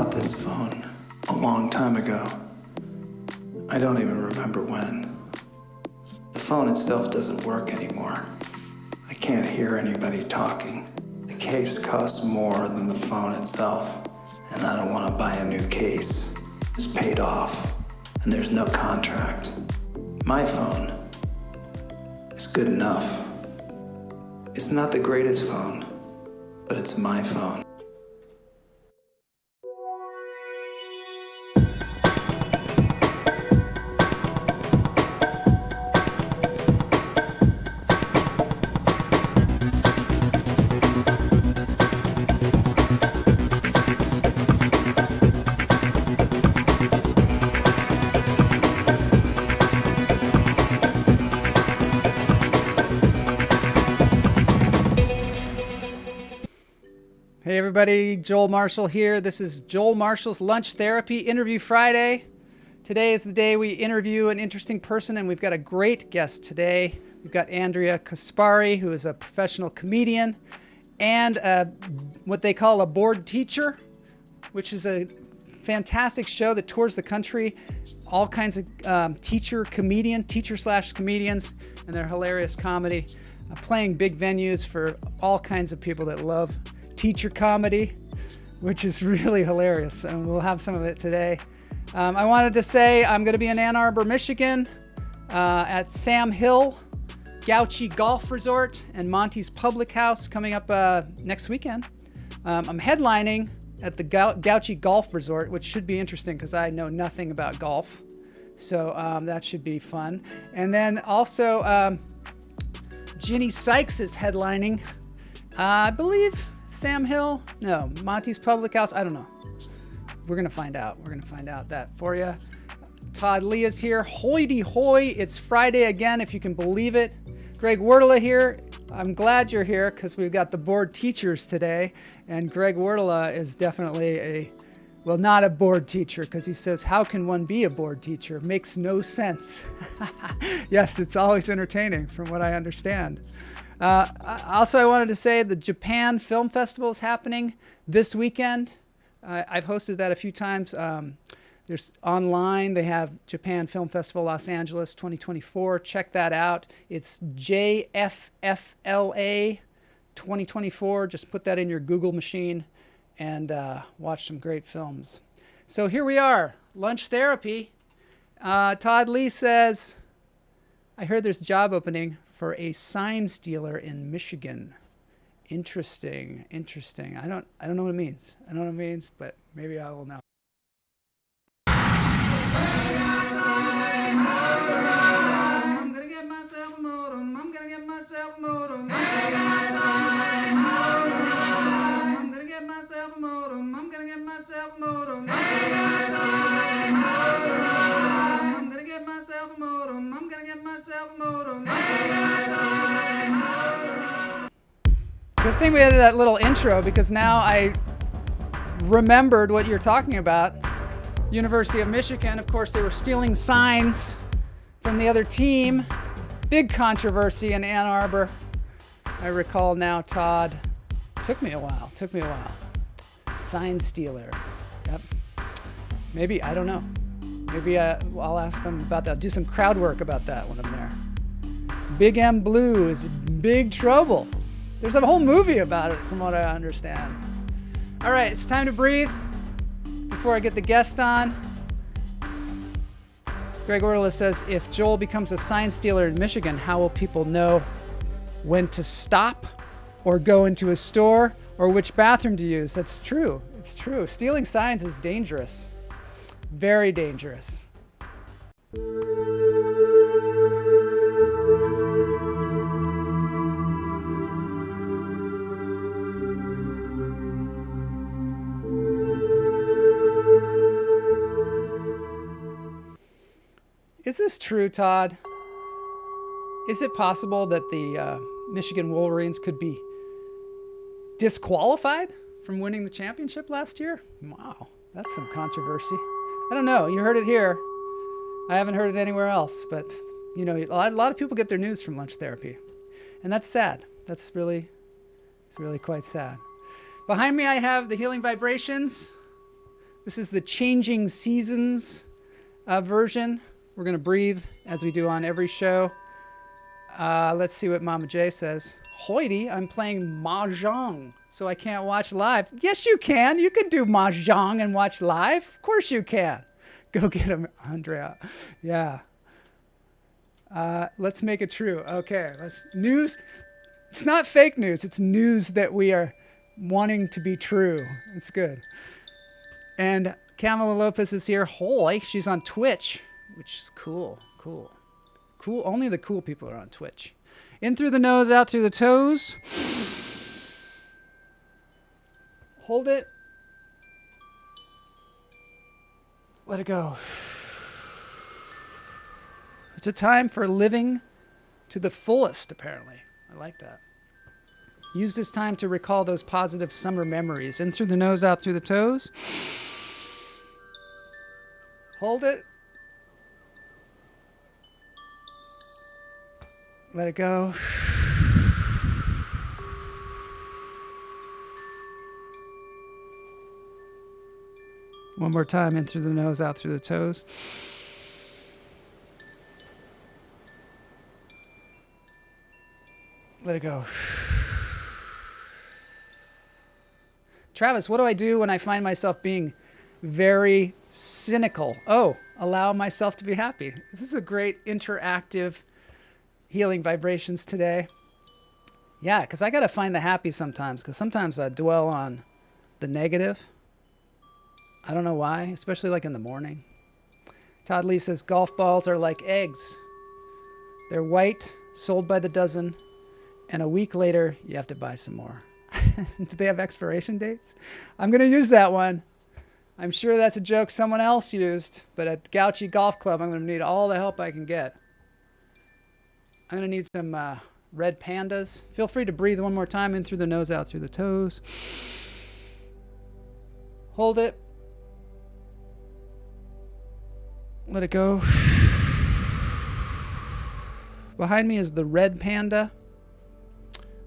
bought this phone a long time ago. I don't even remember when. The phone itself doesn't work anymore. I can't hear anybody talking. The case costs more than the phone itself, and I don't want to buy a new case. It's paid off, and there's no contract. My phone is good enough. It's not the greatest phone, but it's my phone. Hey everybody, Joel Marshall here. This is Joel Marshall's Lunch Therapy Interview Friday. Today is the day we interview an interesting person, and we've got a great guest today. We've got Andrea Caspari, who is a professional comedian and what they call a board teacher, which is a fantastic show that tours the country. All kinds of teacher/comedians, and they're hilarious comedy, playing big venues for all kinds of people that love teacher comedy, which is really hilarious, and we'll have some of it today. I wanted to say I'm going to be in Ann Arbor, Michigan, at Sam Hill Gouchy Golf Resort and Monty's Public House coming up next weekend. I'm headlining at the Gouchy Golf Resort, which should be interesting because I know nothing about golf, so that should be fun. And then also Ginny Sykes is headlining, I believe Sam Hill? No, Monty's Public House. I don't know. We're going to find out. We're going to find out that for you. Todd Lee is here. Hoity hoy. It's Friday again, if you can believe it. Greg Wurtela here. I'm glad you're here because we've got the board teachers today. And Greg Wurtela is definitely not a board teacher, because he says, how can one be a board teacher? Makes no sense. Yes, it's always entertaining from what I understand. Also, I wanted to say the Japan Film Festival is happening this weekend. I've hosted that a few times. There's online. They have Japan Film Festival Los Angeles 2024. Check that out. It's JFFLA 2024. Just put that in your Google machine and watch some great films. So here we are, Lunch Therapy. Todd Lee says, I heard there's a job opening for a sign stealer in Michigan. Interesting. I don't know what it means. I don't know what it means, but maybe I will know. I'm gonna get myself a modem. I'm gonna get myself a modem. I'm gonna get myself a modem. I'm gonna get myself a modem. I'm gonna get myself a modem. I'm gonna get myself a modem. Good thing we had that little intro, because now I remembered what you're talking about. University of Michigan, of course, they were stealing signs from the other team. Big controversy in Ann Arbor. I recall now, Todd. Took me a while. Sign stealer. Yep. Maybe, I don't know. Maybe I'll ask them about that. Do some crowd work about that when I'm there. Big M Blue is in big trouble. There's a whole movie about it, from what I understand. All right, it's time to breathe before I get the guest on. Greg Wurtela says, if Joel becomes a sign stealer in Michigan, how will people know when to stop or go into a store or which bathroom to use? That's true. It's true. Stealing signs is dangerous. Very dangerous. Is this true, Todd? Is it possible that the Michigan Wolverines could be disqualified from winning the championship last year? Wow, that's some controversy. I don't know. You heard it here. I haven't heard it anywhere else. But, you know, a lot of people get their news from Lunch Therapy. And that's sad. It's really quite sad. Behind me, I have the Healing Vibrations This is the changing seasons version. We're going to breathe as we do on every show. Let's see what Mama J says. Hoity, I'm playing Mahjong, so I can't watch live. Yes, you can. You can do Mahjong and watch live. Of course you can. Go get him, Andrea. Yeah. Let's make it true. Okay. News. It's not fake news. It's news that we are wanting to be true. It's good. And Camila Lopez is here. Hoy, she's on Twitch, which is cool. Cool. Only the cool people are on Twitch. In through the nose, out through the toes. Hold it. Let it go. It's a time for living to the fullest, apparently. I like that. Use this time to recall those positive summer memories. In through the nose, out through the toes. Hold it. Let it go. One more time, in through the nose, out through the toes. Let it go. Travis, what do I do when I find myself being very cynical? Oh, allow myself to be happy. This is a great interactive healing vibrations today. Yeah, because I got to find the happy sometimes, because sometimes I dwell on the negative. I don't know why, especially like in the morning. Todd Lee says golf balls are like eggs. They're white, sold by the dozen, and a week later, you have to buy some more. Do they have expiration dates? I'm going to use that one. I'm sure that's a joke someone else used, but at Gouchy Golf Club, I'm going to need all the help I can get. I'm going to need some red pandas. Feel free to breathe one more time in through the nose, out through the toes. Hold it. Let it go. Behind me is the red panda.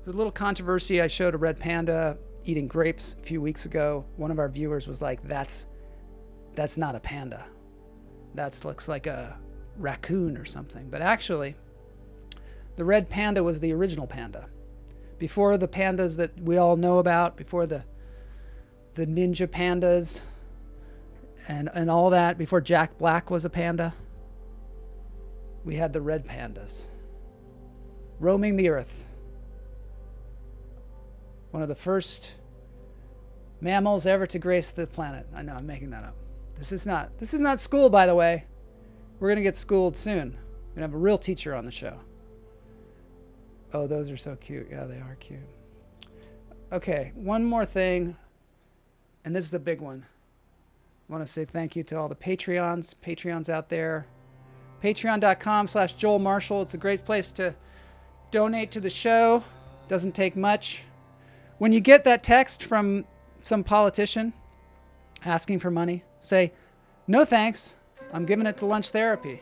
There's a little controversy. I showed a red panda eating grapes a few weeks ago. One of our viewers was like, that's not a panda. That looks like a raccoon or something. But actually, the red panda was the original panda. Before the pandas that we all know about, before the ninja pandas and all that, before Jack Black was a panda, we had the red pandas roaming the earth. One of the first mammals ever to grace the planet. I know, I'm making that up. This is not school, by the way. We're going to get schooled soon. We're going to have a real teacher on the show. Oh, those are so cute. Yeah, they are cute. Okay, one more thing, and this is a big one. I want to say thank you to all the Patreons out there. Patreon.com/Joel Marshall. It's a great place to donate to the show. Doesn't take much. When you get that text from some politician asking for money, say, no thanks, I'm giving it to lunch therapy.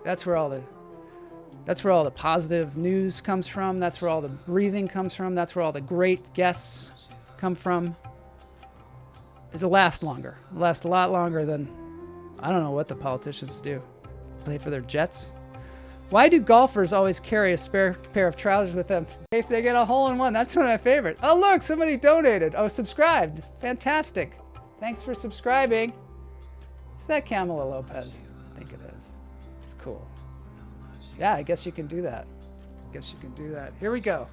That's where all the positive news comes from. That's where all the breathing comes from. That's where all the great guests come from. It'll last longer. It'll last a lot longer than, I don't know what the politicians do. Play for their jets. Why do golfers always carry a spare pair of trousers with them in case they get a hole-in-one? That's one of my favorites. Oh, look, somebody donated. Oh, subscribed. Fantastic. Thanks for subscribing. Is that Camila Lopez? I think it is. It's cool. Yeah, I guess you can do that. Here we go.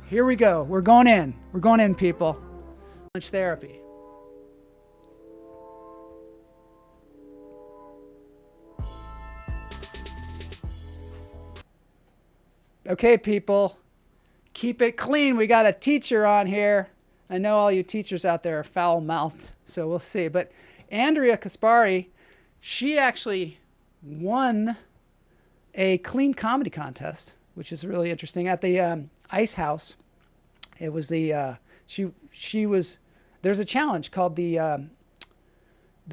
We're going in, people. Lunch therapy. Okay, people, keep it clean. We got a teacher on here. I know all you teachers out there are foul-mouthed, so we'll see. But Andrea Caspari, she actually won a clean comedy contest, which is really interesting, at the Ice House. It was the there's a challenge called the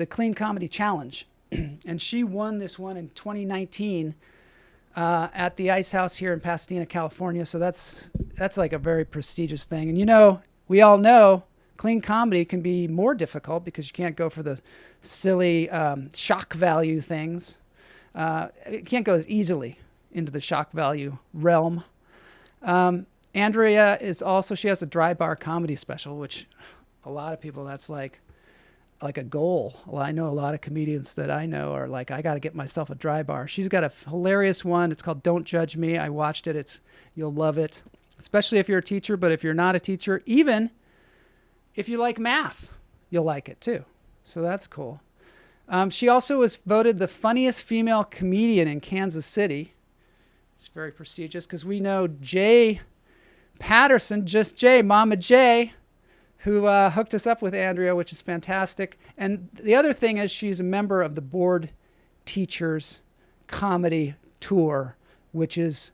Clean Comedy Challenge, and she won this one in 2019. At the Ice House here in Pasadena, California. So that's like a very prestigious thing. And we all know clean comedy can be more difficult because you can't go for the silly shock value things. It can't go as easily into the shock value realm. Andrea is also, she has a dry bar comedy special, which a lot of people, that's like a goal. Well, I know a lot of comedians that I know are like, I got to get myself a dry bar. She's got a hilarious one. It's called Don't Judge Me. I watched it. You'll love it, especially if you're a teacher. But if you're not a teacher, even if you like math, you'll like it too. So that's cool. She also was voted the funniest female comedian in Kansas City. It's very prestigious because we know Jay Patterson, just Jay, Mama Jay, who hooked us up with Andrea, which is fantastic. And the other thing is she's a member of the Board Teachers Comedy Tour, which is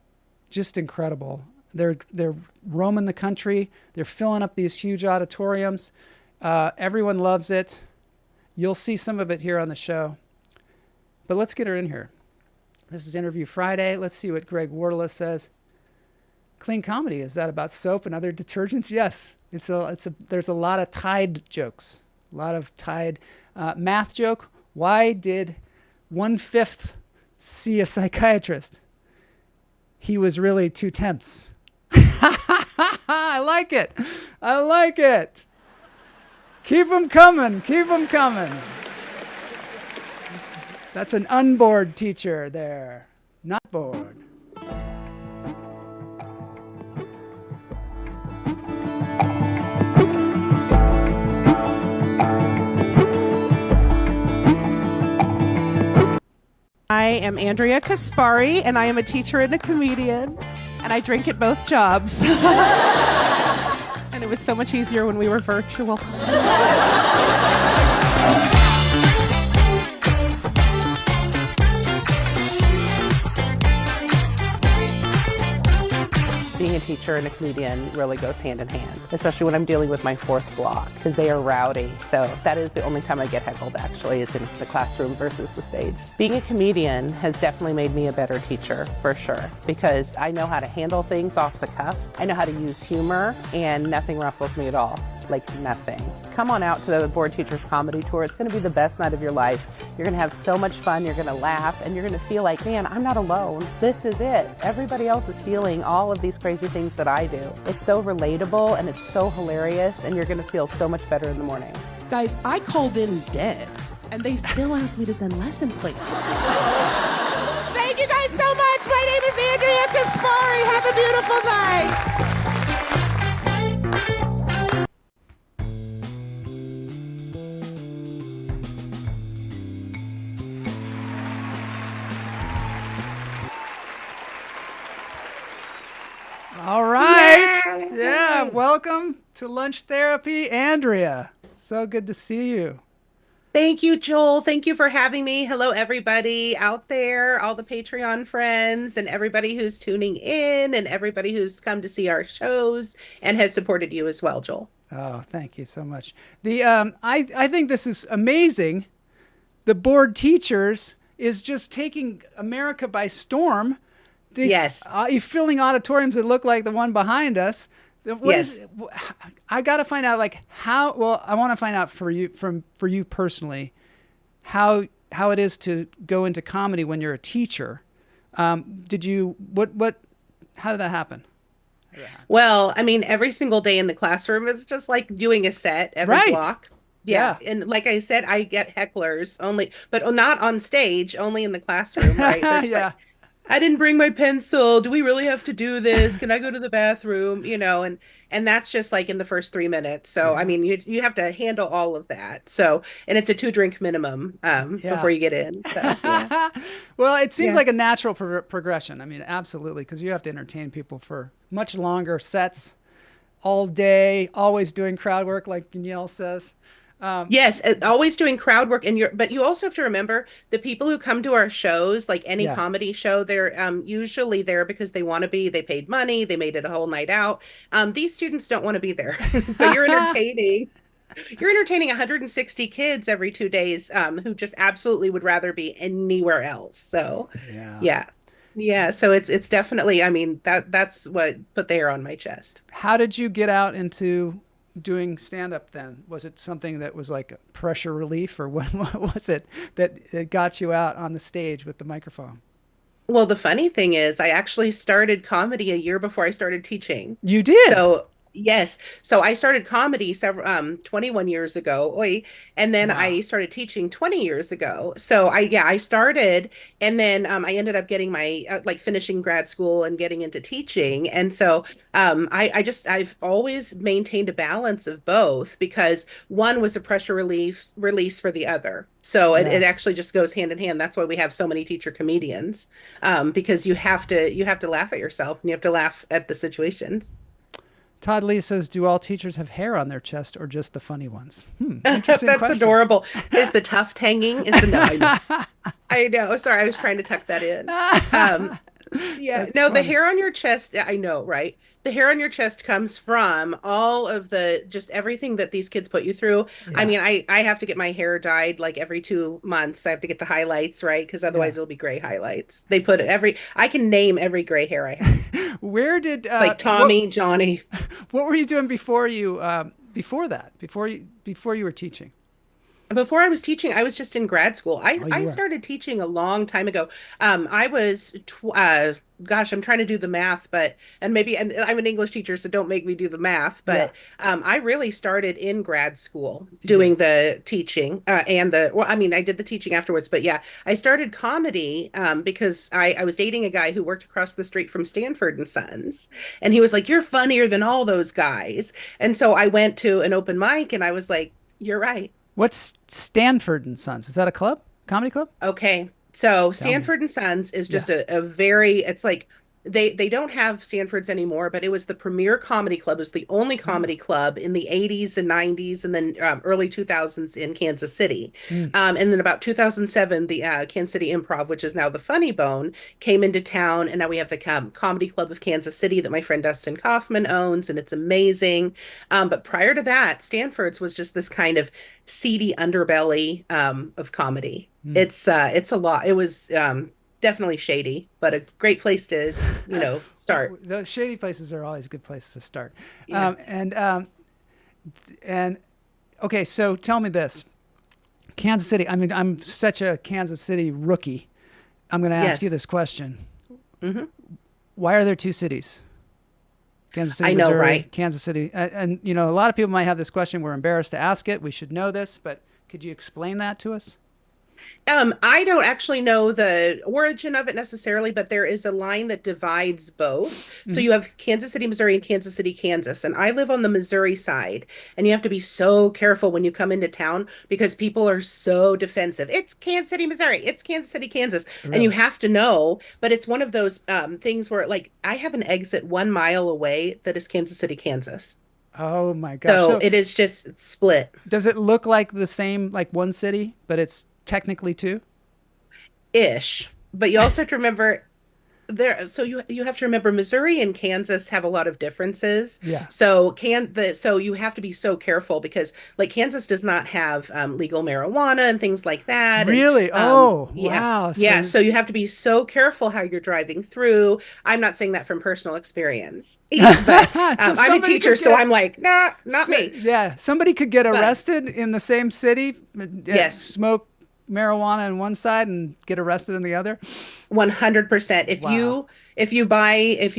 just incredible. They're roaming the country. They're filling up these huge auditoriums. Everyone loves it. You'll see some of it here on the show. But let's get her in here. This is Interview Friday. Let's see what Greg Wardla says. Clean comedy, is that about soap and other detergents? Yes. There's a lot of Tide jokes. A lot of Tide. Math joke. Why did 1/5 see a psychiatrist? He was really 2/10. I like it. I like it. Keep them coming. Keep them coming. That's an unbored teacher there. Not bored. I am Andrea Caspari, and I am a teacher and a comedian, and I drink at both jobs. And it was so much easier when we were virtual. Being a teacher and a comedian really goes hand in hand, especially when I'm dealing with my fourth block, because they are rowdy. So that is the only time I get heckled, actually, is in the classroom versus the stage. Being a comedian has definitely made me a better teacher, for sure, because I know how to handle things off the cuff. I know how to use humor, and nothing ruffles me at all. Like nothing. Come on out to the Board Teachers Comedy Tour. It's going to be the best night of your life. You're going to have so much fun. You're going to laugh, and you're going to feel like, man, I'm not alone. This is it. Everybody else is feeling all of these crazy things that I do. It's so relatable, and it's so hilarious, and you're going to feel so much better in the morning. Guys, I called in dead, and they still asked me to send lesson plans. Thank you guys so much. My name is Andrea Caspari. Have a beautiful night. All right. Yeah. Welcome to Lunch Therapy, Andrea. So good to see you. Thank you, Joel. Thank you for having me. Hello, everybody out there, all the Patreon friends, and everybody who's tuning in, and everybody who's come to see our shows and has supported you as well, Joel. Oh, thank you so much. I think this is amazing. The Board Teachers is just taking America by storm. Yes. You're filling auditoriums that look like the one behind us. Yes. I got to find out, like, how, well, I want to find out for you personally, how it is to go into comedy when you're a teacher. How did that happen? Well, I mean, every single day in the classroom is just like doing a set every block. Yeah. And like I said, I get hecklers only, but not on stage, only in the classroom, right? Yeah. Like, I didn't bring my pencil. Do we really have to do this? Can I go to the bathroom? You know, and that's just like in the first 3 minutes. So, I mean, you have to handle all of that. So, and it's a 2-drink minimum before you get in. So, yeah. Well, it seems like a natural progression. I mean, absolutely, because you have to entertain people for much longer sets all day, always doing crowd work, like Danielle says. Yes, always doing crowd work, but you also have to remember the people who come to our shows, like any comedy show, they're usually there because they want to be. They paid money, they made it a whole night out. These students don't want to be there, so you're entertaining. You're entertaining 160 kids every 2 days who just absolutely would rather be anywhere else. So yeah. So it's definitely. I mean, that's what put the hair on my chest. How did you get out into doing stand-up then? Was it something that was like pressure relief, or what was it that got you out on the stage with the microphone? Well, the funny thing is, I actually started comedy a year before I started teaching. You did? So, yes. So I started comedy 21 years ago. Oi, and then Wow. I started teaching 20 years ago. So I started, and then I ended up getting my like finishing grad school and getting into teaching. And so I've always maintained a balance of both because one was a pressure relief release for the other. So it Yeah. actually just goes hand in hand. That's why we have so many teacher comedians, because you have to laugh at yourself and you have to laugh at the situations. Todd Lee says, "Do all teachers have hair on their chest, or just the funny ones?" Interesting That's question. adorable. Is the tuft hanging? Is the no? I know. I know. Sorry, I was trying to tuck that in. Um, yeah. That's No, the funny. hair on your chest, I know, right? The hair on your chest comes from all of the just everything that these kids put you through. I Yeah. mean, I have to get my hair dyed like every 2 months. I have to get the highlights, right? Because Yeah. otherwise it'll be gray highlights. They put I can name every gray hair I have. Where did Like Tommy, Johnny. what were you doing before you before you were teaching? Before I was teaching, I was just in grad school. I, Oh, you I were. started teaching a long time ago. I was, gosh, I'm trying to do the math, and I'm an English teacher, so don't make me do the math. Yeah, But I really started in grad school you doing did. the teaching well, I mean, I did the teaching afterwards, but yeah, I started comedy because I was dating a guy who worked across the street from Stanford and Sons. And he was like, "You're funnier than all those guys." And so I went to an open mic and I was like, "You're right." What's Stanford and Sons? Is that a club? Comedy club? Okay. So Tell me. Stanford and Sons is Yeah. just a very it's like they don't have Stanford's anymore, but it was the premier comedy club. It was the only Oh. comedy club in the 80s and 90s and then early 2000s in Kansas City. Hmm. And then about 2007, the Kansas City Improv, which is now the Funny Bone, came into town. And now we have the Comedy Club of Kansas City that my friend Dustin Kaufman owns, and it's amazing. But prior to that, Stanford's was just this kind of seedy underbelly of comedy. Hmm. It's a lot. It was definitely shady, but a great place to, start. Those shady places are always good places to start. Yeah. And okay, so tell me this. Kansas City. I mean, I'm such a Kansas City rookie. I'm going to ask you Yes. this question. Hmm. Why are there two cities? Kansas City, I know, Missouri, right? Kansas City. And, you know, a lot of people might have this question. We're embarrassed to ask it. We should know this, but could you explain that to us? I don't actually know the origin of it necessarily, but there is a line that divides both. So Hmm. you have Kansas City, Missouri, and Kansas City, Kansas. And I live on the Missouri side. And you have to be so careful when you come into town because people are so defensive. It's Kansas City, Missouri. It's Kansas City, Kansas. And you Really? have to know, but it's one of those things where, like, I have an exit 1 mile away that is Kansas City, Kansas. Oh my gosh. So So it is just split. does it look like the same, like one city, but it's technically two? Ish. But you also have to remember you have to remember Missouri and Kansas have a lot of differences. Yeah. So you have to be so careful because like Kansas does not have legal marijuana and things like that. And Really? Oh, yeah. wow. Yeah, So so you have to be so careful how you're driving through. I'm not saying that from personal experience. Yeah, but so I'm a somebody teacher, could so get I'm like, nah, not so, me. yeah, somebody could get But arrested in the same city, yes, smoke marijuana on one side and get arrested in the other. 100%. Wow. If you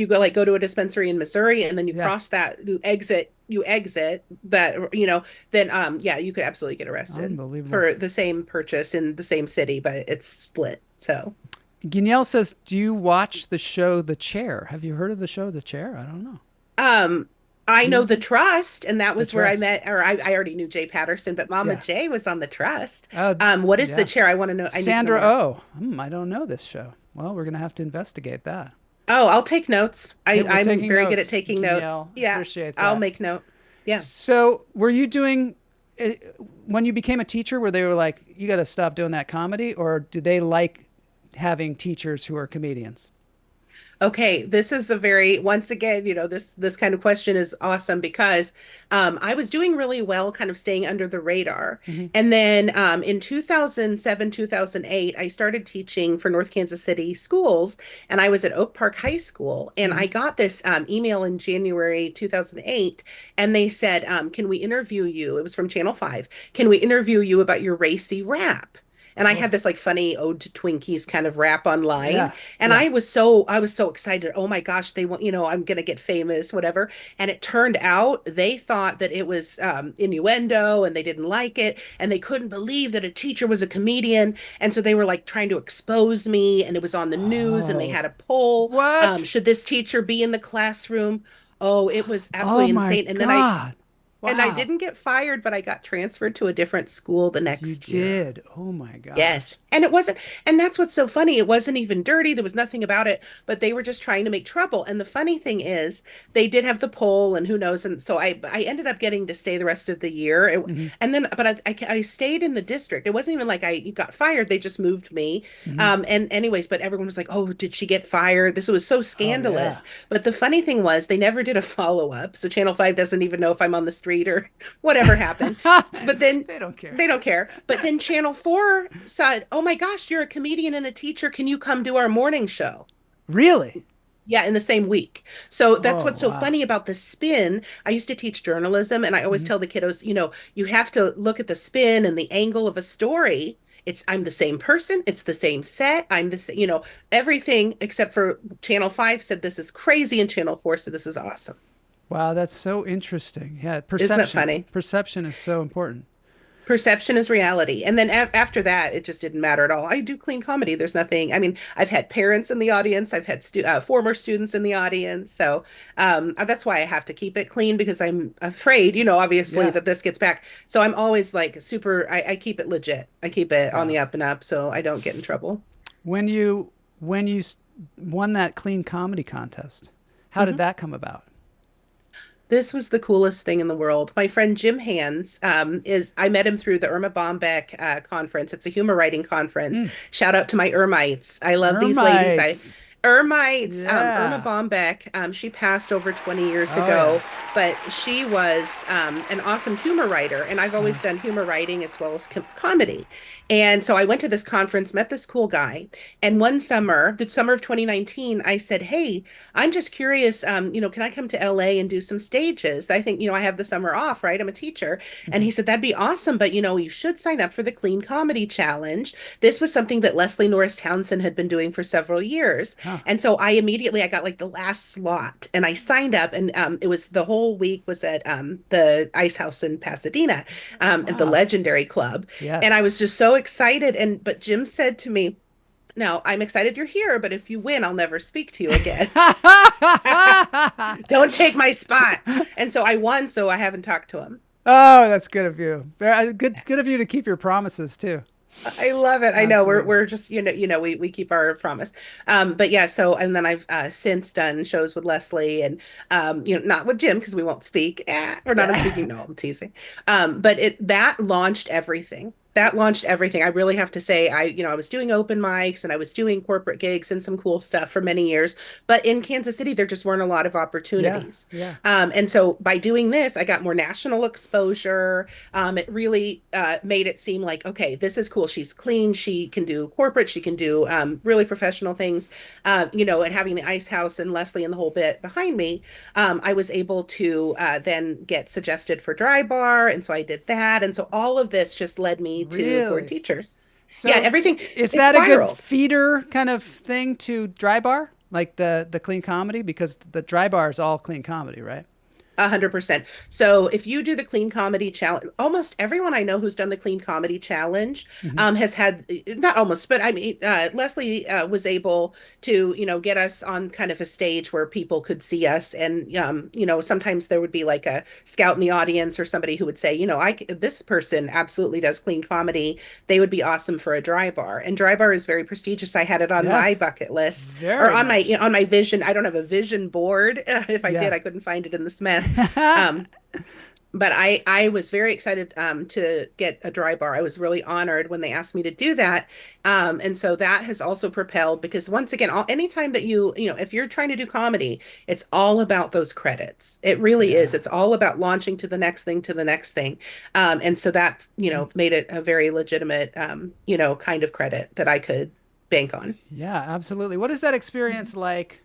go to a dispensary in Missouri and then you Yeah. cross that, you exit that, then yeah, you could absolutely get arrested Unbelievable. for the same purchase in the same city, but it's split. So, Guignel says, "Do you watch the show The Chair? Have you heard of the show The Chair? I don't know. um, I Do you know know the Trust, and that The was where I Trust? met, or I already knew Jay Patterson, but Mama Yeah. Jay was on the Trust. Oh, What is the yeah. chair? I want to know. I need to know Sandra more. Oh. I don't know this show. Well, we're gonna have to investigate that. Oh, I'll take notes. We're I'm taking very good at notes, taking notes. Guignel. Yeah, Appreciate I'll that. make note. Yeah. So, were you doing uh, when you became a teacher? Where they were like, "You got to stop doing that comedy," or do they like having teachers who are comedians? Okay, this is a very, once again, this kind of question is awesome because I was doing really well, kind of staying under the radar. Hmm. And then in 2007, 2008, I started teaching for North Kansas City schools, and I was at Oak Park High School. And I Hmm. got this email in January 2008, and they said, can we interview you? It was from Channel 5. Can we interview you about your racy rap? And I Oh, had this like funny Ode to Twinkies kind of rap online. yeah, And yeah. I was so excited. Oh my gosh, they want, I'm gonna get famous, whatever. And it turned out they thought that it was innuendo and they didn't like it. And they couldn't believe that a teacher was a comedian. And so they were like trying to expose me, and it was on the news, and they Oh, had a poll. what? Should this teacher be in the classroom? Oh, it was Oh absolutely my insane. God. And I Wow. didn't get fired, but I got transferred to a different school the You next year. did. Oh my Yes. gosh. And it wasn't, and that's what's so funny. It wasn't even dirty. There was nothing about it, but they were just trying to make trouble. And the funny thing is, they did have the poll, and who knows. And so I ended up getting to stay the rest of the year. Hmm. And then, but I stayed in the district. It wasn't even like I got fired. They just moved me. Hmm. And anyways, but everyone was like, oh, did she get fired? This was so Oh yeah. scandalous. But the funny thing was, they never did a follow up. So Channel 5 doesn't even know if I'm on the street or whatever happened. But then They don't care. they don't care. But then Channel 4 said, oh my gosh, you're a comedian and a teacher. Can you come do our morning show? Really? Yeah, in the same week. So that's Oh what's so wow. funny about the spin. I used to teach journalism, and I always Hmm. tell the kiddos, you have to look at the spin and the angle of a story. I'm the same person. It's the same set. I'm the same, everything except for Channel 5 said this is crazy, and Channel 4 said this is awesome. Wow, that's so interesting. Yeah, Isn't that perception. funny? Perception is so important. Perception is reality. And then after that, it just didn't matter at all. I do clean comedy. There's nothing, I mean, I've had parents in the audience, I've had former students in the audience. So that's why I have to keep it clean because I'm afraid, obviously Yeah. that this gets back. So I'm always like super, I keep it legit. I keep it on Wow. the up and up so I don't get in trouble. When you won that clean comedy contest, how did Mhm. that come about? This was the coolest thing in the world. My friend Jim Hands I met him through the Irma Bombeck conference. It's a humor writing conference. Mm. Shout out to my Ermites. I love these ladies. Termites. Ermites, Irma Yeah. Bombeck, she passed over 20 years Oh yeah. ago, but she was an awesome humor writer. And I've Uh, always done humor writing as well as comedy. And so I went to this conference, met this cool guy. And one summer, the summer of 2019, I said, hey, I'm just curious, can I come to LA and do some stages? I think, I have the summer off, right? I'm a teacher. And mhm. he said, that'd be awesome, but you should sign up for the Clean Comedy Challenge. This was something that Leslie Norris Townsend had been doing for several years. Huh. And so I got like the last slot, and I signed up, and it was the whole week was at the Ice House in Pasadena, at the Wow. Legendary Club. And I Yes. was just so excited. But Jim said to me, now, I'm excited you're here, but if you win, I'll never speak to you again. Don't take my spot. And so I won, so I haven't talked to him. Oh, that's good of you. Good of you to keep your promises too. I love it. I know Absolutely. we're just we keep our promise. But yeah, so and then I've since done shows with Leslie and not with Jim because we won't speak. Or not I'm speaking. No, I'm teasing. But it that launched everything. That launched everything. I really have to say I was doing open mics and I was doing corporate gigs and some cool stuff for many years. But in Kansas City, there just weren't a lot of Yeah. opportunities. Yeah. And so by doing this, I got more national exposure. It really made it seem like, okay, this is cool. She's clean. She can do corporate. She can do really professional things. And having the Ice House and Leslie and the whole bit behind me, I was able to then get suggested for Dry Bar. And so I did that. And so all of this just led me to board Really? teachers. Yeah, So everything, is it's that a good viral. feeder kind of thing to Dry Bar? Like the clean comedy? Because the Dry Bar is all clean comedy, right? 100%. So if you do the clean comedy challenge, almost everyone I know who's done the clean comedy challenge Hmm. has had, not almost, but I mean, Leslie was able to, get us on kind of a stage where people could see us. And, sometimes there would be like a scout in the audience or somebody who would say, this person absolutely does clean comedy. They would be awesome for a Dry Bar. And Dry Bar is very prestigious. I had it on my Yes. bucket list or Very on my, much. on my vision. I don't have a vision board. If I did, Yeah. I couldn't find it in this mess. Um, but I was very excited to get a dry bar. I was really honored when they asked me to do that. And so that has also propelled because once again, anytime that if you're trying to do comedy, it's all about those credits. It really is. Yeah. It's all about launching to the next thing, to the next thing. And so that, made it a very legitimate, kind of credit that I could bank on. Yeah, absolutely. What is that experience like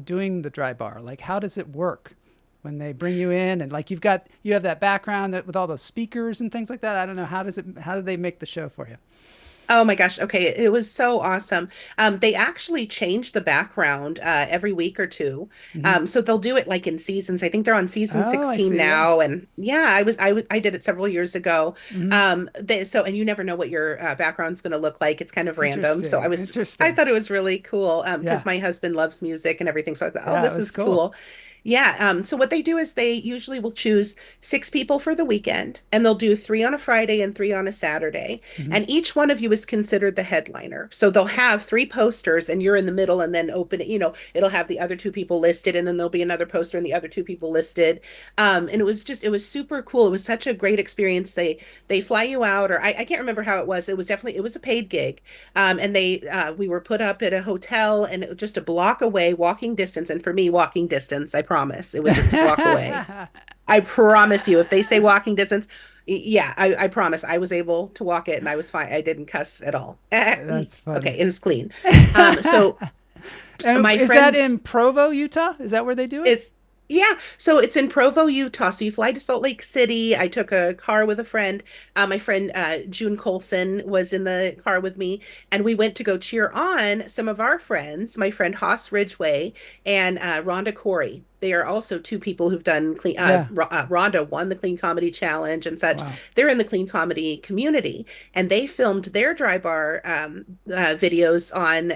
doing the dry bar? Like, how does it work when they bring you in and like you have that background that with all those speakers and things like that? I don't know. How do they make the show for you? Oh my gosh. Okay. It was so awesome. They actually change the background every week or two. Hmm. So they'll do it like in seasons. I think they're on season Oh, I 16 see. Yeah. now. And yeah, I did it several years ago. Hmm. And you never know what your background's going to look like. It's kind of random. Interesting. I Interesting. thought it was really cool Yeah. because my husband loves music and everything. So I thought, oh, Yeah, it this was is cool. cool. Yeah. So what they do is they usually will choose 6 people for the weekend, and they'll do 3 on a Friday and 3 on a Saturday. Hmm. And each one of you is considered the headliner. So they'll have 3 posters, and you're in the middle, and then open it. It'll have the other 2 people listed, and then there'll be another poster and the other 2 people listed. And it was super cool. It was such a great experience. They fly you out, or I can't remember how it was. It was a paid gig, and we were put up at a hotel, and it was just a block away, walking distance. And for me, walking distance, I promise, it was just a block away. I promise you, if they say walking distance, yeah, I promise I was able to walk it and I was fine. I didn't cuss at all. That's Okay, funny. it was clean. So And my is that friends, in Provo, Utah? Is that where they do it? it's yeah, so it's in Provo, Utah. So you fly to Salt Lake City. I took a car with a friend. My friend June Colson was in the car with me, and we went to go cheer on some of our friends. My friend Haas Ridgway and Rhonda Corey. They are also 2 people who've done clean. Yeah. Rhonda won the Clean Comedy Challenge and such. Wow. They're in the clean comedy community, and they filmed their dry bar videos on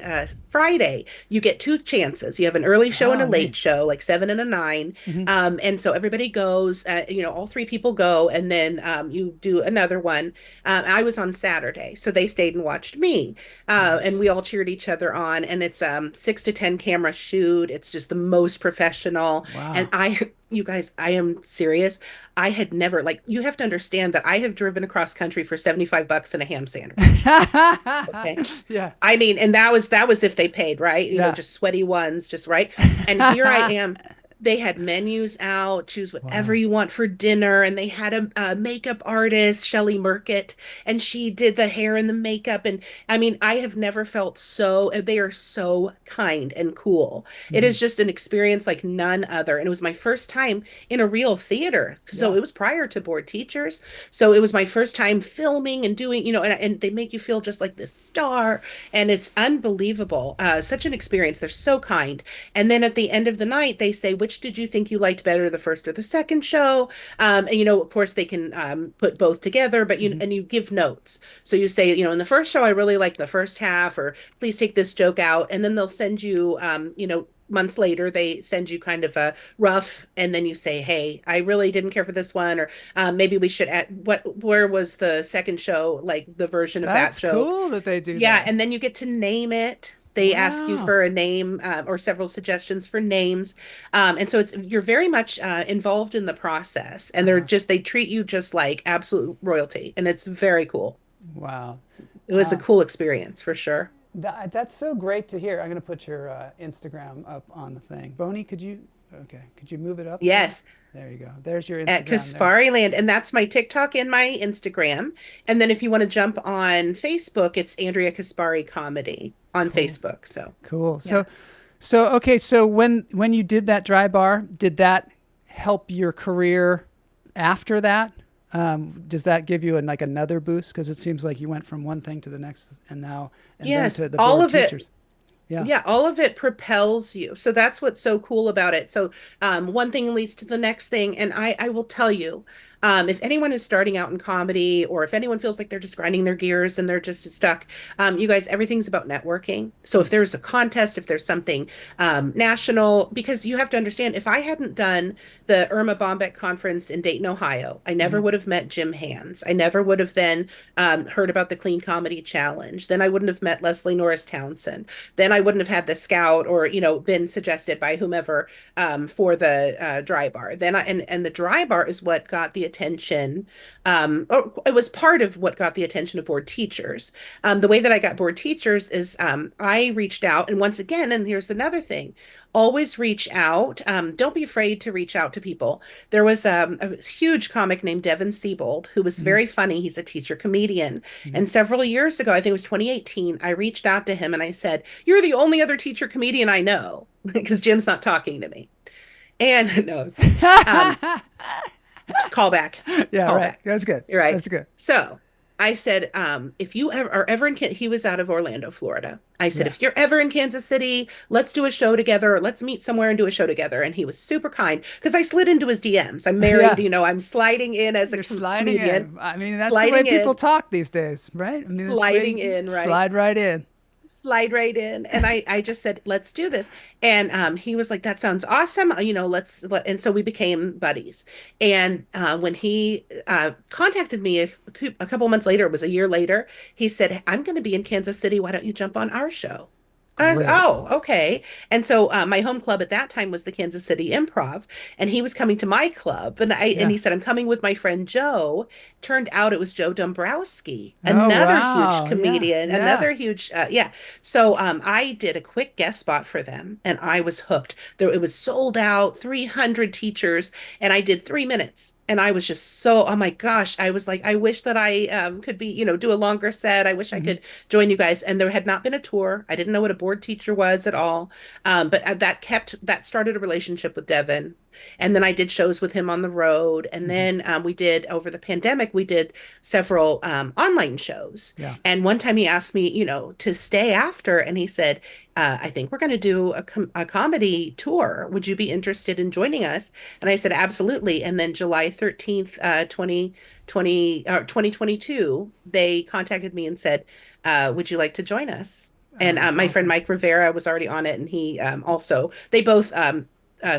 Friday. You get 2 chances. You have an early show and a Oh, late neat. show, like 7 and a 9. Hmm. And so everybody goes, all 3 people go, and then you do another one. I was on Saturday, so they stayed and watched me. And Nice. we all cheered each other on. And it's 6 to 10 camera shoot. It's just the most professional. And Wow. you guys, I am serious. I had never, like, you have to understand that I have driven across country for 75 bucks and a ham sandwich. Okay. Yeah. I mean, and that was if they paid, right? Yeah. Just sweaty ones, just right. And here I am. They had menus out, choose whatever Wow. you want for dinner. And they had a makeup artist, Shelley Merkett, and she did the hair and the makeup. And I mean, I have never felt they are so kind and cool. It Hmm. is just an experience like none other. And it was my first time in a real theater. So Yeah. it was prior to board teachers. So it was my first time filming and doing, and they make you feel just like this star. And it's unbelievable. Such an experience. They're so kind. And then at the end of the night, they say, which did you think you liked better, the first or the second show? And of course, they can put both together, but Hmm. you give notes. So you say, in the first show, I really liked the first half, or please take this joke out. And then they'll send you, months later, they send you kind of a rough, and then you say, hey, I really didn't care for this one, or maybe we should add where was the second show, like the version of that That's joke. cool that they do Yeah, that. and then you get to name it. They ask you Wow. for a name or several suggestions for names, and so you're very much involved in the process, and Uh, they treat you just like absolute royalty, and it's very cool. wow. It was a cool experience for sure. That's so great to hear. I'm going to put your Instagram up on the thing. Bonnie, okay, could you move it up there? Yes, There you go. There's your at Instagram there. Caspari Land, and that's my TikTok and my Instagram. And then if you want to jump on Facebook, it's Andrea Caspari Comedy on Cool. Facebook. So Cool. yeah. So okay, so when you did that dry bar, did that help your career after that? Does that give you like another boost? Because it seems like you went from one thing to the next, and then Yes, to the all board of it. teachers. Yeah. Yeah, all of it propels you. So that's what's so cool about it. So one thing leads to the next thing. And I will tell you, if anyone is starting out in comedy, or if anyone feels like they're just grinding their gears and they're just stuck, you guys, everything's about networking. So if there's a contest, if there's something national, because you have to understand, if I hadn't done the Irma Bombeck conference in Dayton, Ohio, I never Mhm. would have met Jim Hands. I never would have then heard about the Clean Comedy Challenge. Then I wouldn't have met Leslie Norris Townsend. Then I wouldn't have had the scout, or been suggested by whomever for the dry bar. And the dry bar is what got the attention, or it was part of what got the attention of board teachers. The way that I got board teachers is I reached out, and once again, and here's another thing, always reach out. Don't be afraid to reach out to people. There was a huge comic named Devin Siebold who was very funny. He's a teacher comedian. And several years ago, I think it was 2018, I reached out to him and I said, "You're the only other teacher comedian I know," because Jim's not talking to me. And no, call back. Yeah, Call right. back. That's good. You're right. That's good. So I said, if you ever are ever in, he was out of Orlando, Florida. I said, Yeah. if you're ever in Kansas City, let's do a show together. Let's meet somewhere and do a show together. And he was super kind because I slid into his DMs. I'm married, Yeah. I'm sliding in as You're a sliding comedian. in. I mean, that's Sliding the way people in. talk these days, right? I mean, that's the way- Sliding in, right? Slide right in. Slide right in. And I just said, let's do this. And he was like, that sounds awesome. And so we became buddies. And when he contacted me a couple months later, it was a year later, he said, I'm going to be in Kansas City. Why don't you jump on our show? I was, Great. oh, okay. And so my home club at that time was the Kansas City Improv, and he was coming to my club, and Yeah. he said, I'm coming with my friend Joe. Turned out it was Joe Dombrowski, Oh, another wow. huge comedian, Yeah. another huge, yeah. So I did a quick guest spot for them, and I was hooked. It was sold out, 300 teachers, and I did 3 minutes. And I was just so, oh my gosh, I was like, I wish that I could be, do a longer set. I wish I could join you guys. And there had not been a tour. I didn't know what a board teacher was at all. But that started a relationship with Devin. And then I did shows with him on the road. And then we did, over the pandemic, we did several online shows. Yeah. And one time he asked me, to stay after. And he said, I think we're going to do a comedy tour. Would you be interested in joining us? And I said, absolutely. And then July 13th, 2022, they contacted me and said, would you like to join us? And that's my friend awesome. Mike Rivera was already on it. And he they both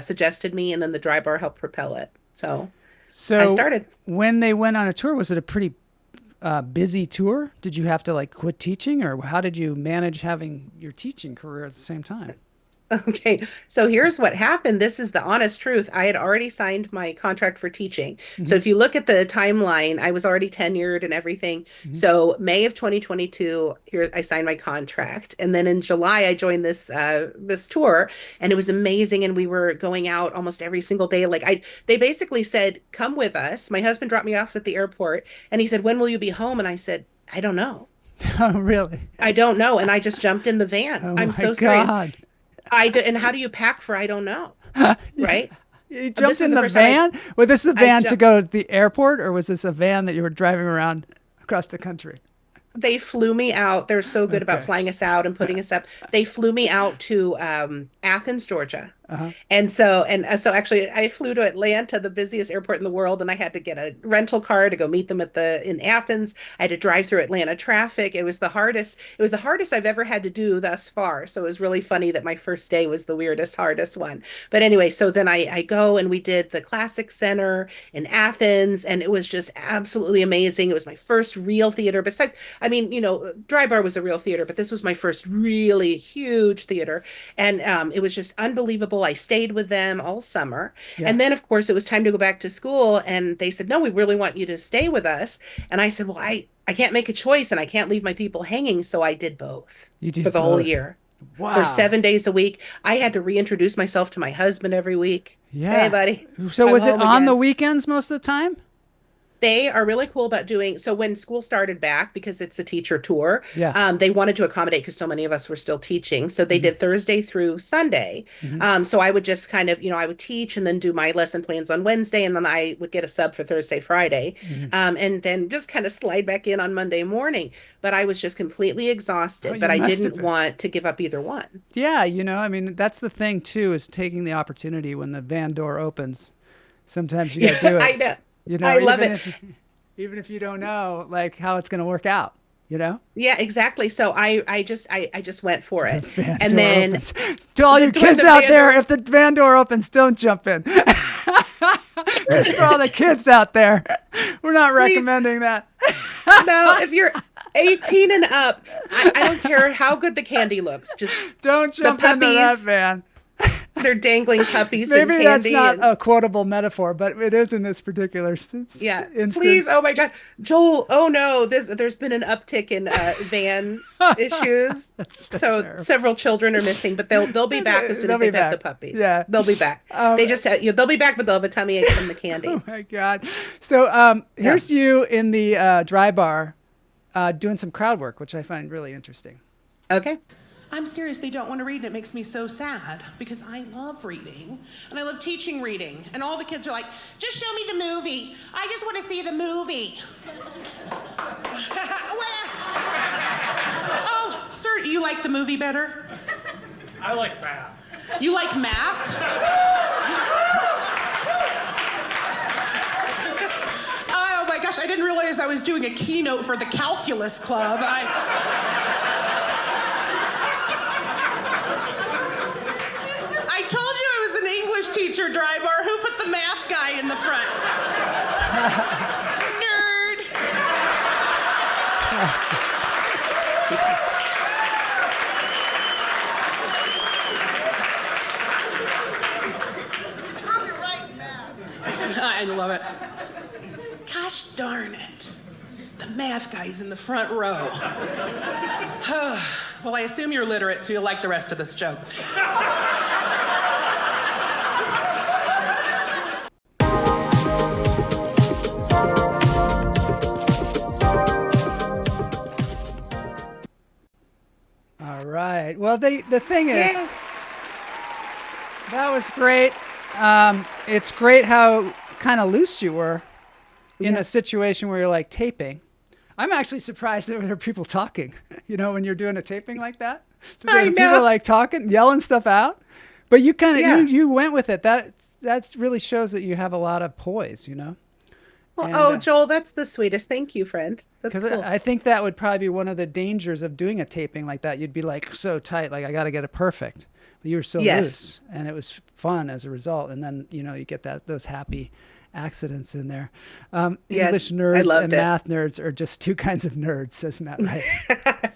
suggested me, and then the Dry Bar helped propel it. So So I started. when they went on a tour, was it a pretty busy tour? Did you have to quit teaching, or how did you manage having your teaching career at the same time? Okay, so here's what happened. This is the honest truth. I had already signed my contract for teaching. So if you look at the timeline, I was already tenured and everything. So May of 2022, here I signed my contract, and then in July I joined this tour, and it was amazing. And we were going out almost every single day. They basically said, "Come with us." My husband dropped me off at the airport, and he said, "When will you be home?" And I said, "I don't know. Oh, really? I don't know." And I just jumped in the van. Oh, I'm my so serious. God. And how do you pack for I don't know, right? You This jumped is in the the first time van? Was this a van to jumped- go to the airport, or was this a van that you were driving around across the country? They flew me out. They're so good about Okay. flying us out and putting us up. They flew me out to Athens, Georgia. Uh-huh. And so actually I flew to Atlanta, the busiest airport in the world, and I had to get a rental car to go meet them in Athens. I had to drive through Atlanta traffic. It was the hardest I've ever had to do thus far. So it was really funny that my first day was the hardest one. But anyway, so then I go, and we did the Classic Center in Athens, and it was just absolutely amazing. It was my first real theater. Besides, I mean, Dry Bar was a real theater, but this was my first really huge theater. And it was just unbelievable. I stayed with them all summer. Yeah. And then, of course, it was time to go back to school. And they said, "No, we really want you to stay with us." And I said, "Well, I can't make a choice, and I can't leave my people hanging." So I did both You did for the whole both. year. Wow. For 7 days a week. I had to reintroduce myself to my husband every week. Yeah. Hey, buddy. So I'm was it home on again. the weekends most of the time? They are really cool about doing so when school started back, because it's a teacher tour. Yeah. They wanted to accommodate because so many of us were still teaching. So they did Thursday through Sunday. So I would just kind of, I would teach and then do my lesson plans on Wednesday, and then I would get a sub for Thursday, Friday, and then just kind of slide back in on Monday morning. But I was just completely exhausted. Oh, but you I must have didn't been. want to give up either one. Yeah, I mean, that's the thing too, is taking the opportunity when the van door opens. Sometimes you got to do it. I know. You know, I love even it. Even if you don't know how it's going to work out, Yeah, exactly. So I just went for it. Van And door then opens. To all you when kids the out van there, door- if the van door opens, don't jump in. Just for all the kids out there, we're not recommending that. no, if you're 18 and up, I don't care how good the candy looks. Just Don't jump into that puppies. van. They're dangling puppies and Maybe that's candy. not a quotable metaphor, but it is in this particular Yeah, instance. please. Oh my God, Joel. Oh no, there's been an uptick in van issues. That's so So terrible. several children are missing, but they'll be back as soon They'll as be they fed the back. puppies. Yeah. They'll be back. They just said they'll be back, but they'll have a tummy ache from the candy. Oh my God. So here's you in the dry bar doing some crowd work, which I find really interesting. Okay. I'm serious, they don't want to read, and it makes me so sad because I love reading and I love teaching reading. And all the kids are like, just show me the movie. I just want to see the movie. Oh, sir, you like the movie better? I like math. You like math? Oh my gosh, I didn't realize I was doing a keynote for the calculus club. I told you I was an English teacher, Drybar. Who put the math guy in the front? Nerd. I love it. Gosh darn it. The math guy's in the front row. Well, I assume you're literate, so you'll like the rest of this joke. All right. Well, the thing is, that was great. It's great how kind of loose you were in a situation where you're like taping. I'm actually surprised that there are people talking, when you're doing a taping like that. I know. People like talking, yelling stuff out. But you kind of, you went with it. That really shows that you have a lot of poise, Well, and, Joel, that's the sweetest. Thank you, friend. That's cool. I think that would probably be one of the dangers of doing a taping like that. You'd be like so tight, like I got to get it perfect. But you were so loose, and it was fun as a result. And then, you get those happy accidents in there. English nerds and math nerds are just two kinds of nerds, says Matt Wright.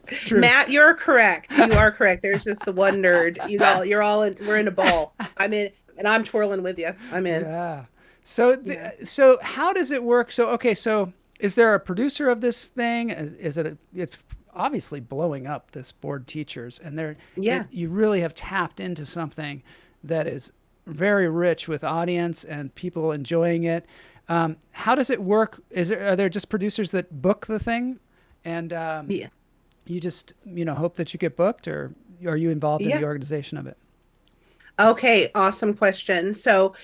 It's true. Matt, you're correct. You are correct. There's just the one nerd. You're all in. We're in a ball. I'm in, and I'm twirling with you. I'm in. Yeah. So how does it work? So is there a producer of this thing? It's obviously blowing up, this Bored Teachers, and you really have tapped into something that is very rich with audience and people enjoying it. How does it work? Are there just producers that book the thing, and you just hope that you get booked, or are you involved in the organization of it? Okay, awesome question. So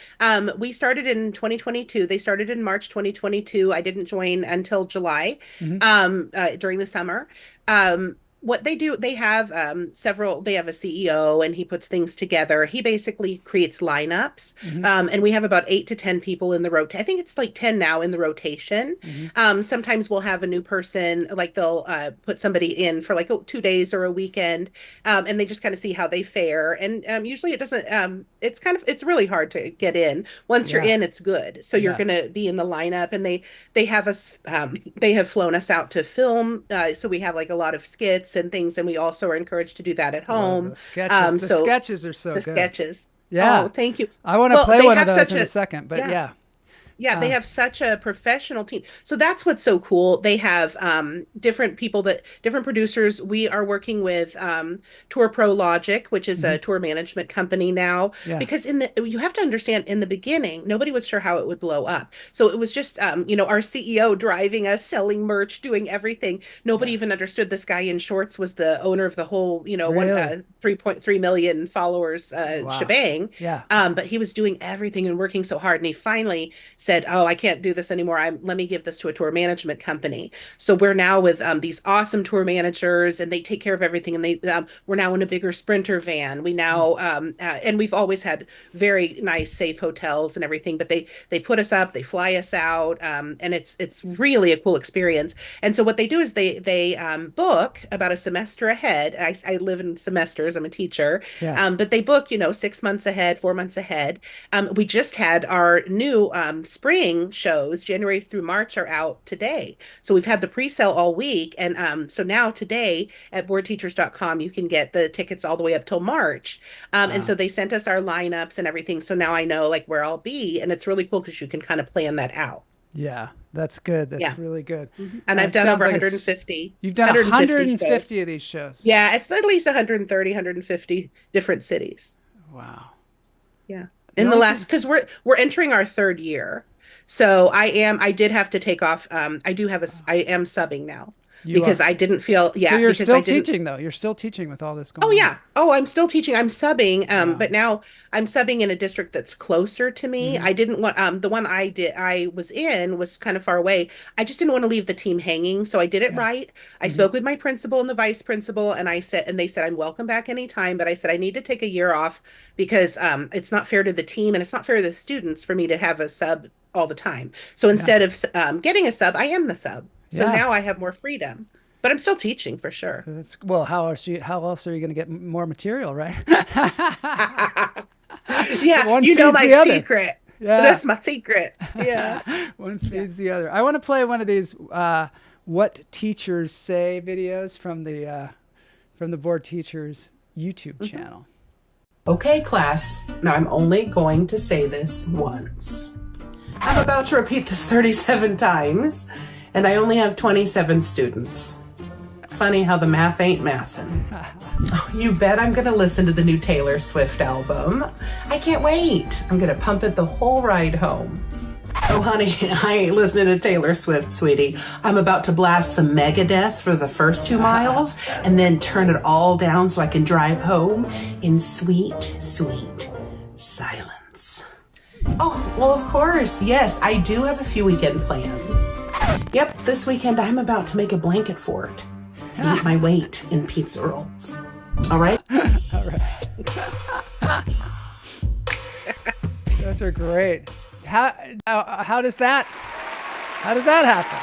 we started in 2022. They started in March 2022. I didn't join until July during the summer. What they do, they have they have a CEO, and he puts things together. He basically creates lineups. And we have about 8 to 10 people in the rotation. I think it's like 10 now in the rotation. Sometimes we'll have a new person, like they'll put somebody in for like 2 days or a weekend. And they just kind of see how they fare. And usually it doesn't, it's really hard to get in. Once you're in, it's good. So you're going to be in the lineup, and they have us, they have flown us out to film. So we have like a lot of skits and things, and we also are encouraged to do that at home. The sketches, the sketches are so good. The sketches. Yeah. Oh, thank you. I want to play one of those in a second, but Yeah, they have such a professional team. So that's what's so cool. They have different people, different producers. We are working with Tour Pro Logic, which is a tour management company now. Yeah. Because you have to understand, in the beginning, nobody was sure how it would blow up. So it was just, our CEO driving us, selling merch, doing everything. Nobody even understood this guy in shorts was the owner of the whole, 3.3 million followers shebang. Yeah. But he was doing everything and working so hard. And he finally said, oh, I can't do this anymore. Let me give this to a tour management company. So we're now with these awesome tour managers, and they take care of everything. And we're now in a bigger Sprinter van. We now, and we've always had very nice, safe hotels and everything, but they put us up, they fly us out. And it's really a cool experience. And so what they do is they book about a semester ahead. I live in semesters. I'm a teacher. Yeah. But they book, 6 months ahead, 4 months ahead. We just had our new spring shows, January through March, are out today. So we've had the pre-sale all week. And so now today at boardteachers.com, you can get the tickets all the way up till March. And so they sent us our lineups and everything. So now I know like where I'll be. And it's really cool because you can kind of plan that out. Yeah, that's good. That's Yeah. really good. And I've it done over sounds like 150. You've done 150 of these shows. Yeah, it's at least 130, 150 different cities. Wow. Yeah. In the last, because we're entering our third year. So I did have to take off. I am subbing now because I didn't feel, So you're because still teaching though. You're still teaching with all this going on. Oh yeah. Oh, I'm still teaching. I'm subbing. But now I'm subbing in a district that's closer to me. I didn't want, the one I was in was kind of far away. I just didn't want to leave the team hanging. So I did it right. I spoke with my principal and the vice principal and they said, I'm welcome back anytime. But I said, I need to take a year off because it's not fair to the team and it's not fair to the students for me to have a sub all the time. So instead of getting a sub, I am the sub. So now I have more freedom, but I'm still teaching for sure. How else are you going to get more material, right? Yeah, One you know feeds my the other. secret. Yeah. That's my secret. Yeah. One feeds the other. I want to play one of these "What Teachers Say" videos from the Board Teachers YouTube channel. Okay, class. Now I'm only going to say this once. I'm about to repeat this 37 times, and I only have 27 students. Funny how the math ain't mathin'. Oh, you bet I'm gonna listen to the new Taylor Swift album. I can't wait. I'm gonna pump it the whole ride home. Oh, honey, I ain't listening to Taylor Swift, sweetie. I'm about to blast some Megadeth for the first 2 miles and then turn it all down so I can drive home in sweet, sweet silence. Oh, well, of course. Yes, I do have a few weekend plans. Yep, this weekend I'm about to make a blanket fort and eat my weight in pizza rolls. All right? All right. Those are great. How does that happen?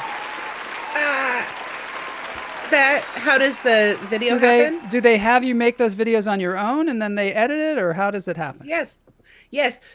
How does the video happen? Do they have you make those videos on your own and then they edit it, or how does it happen? Yes.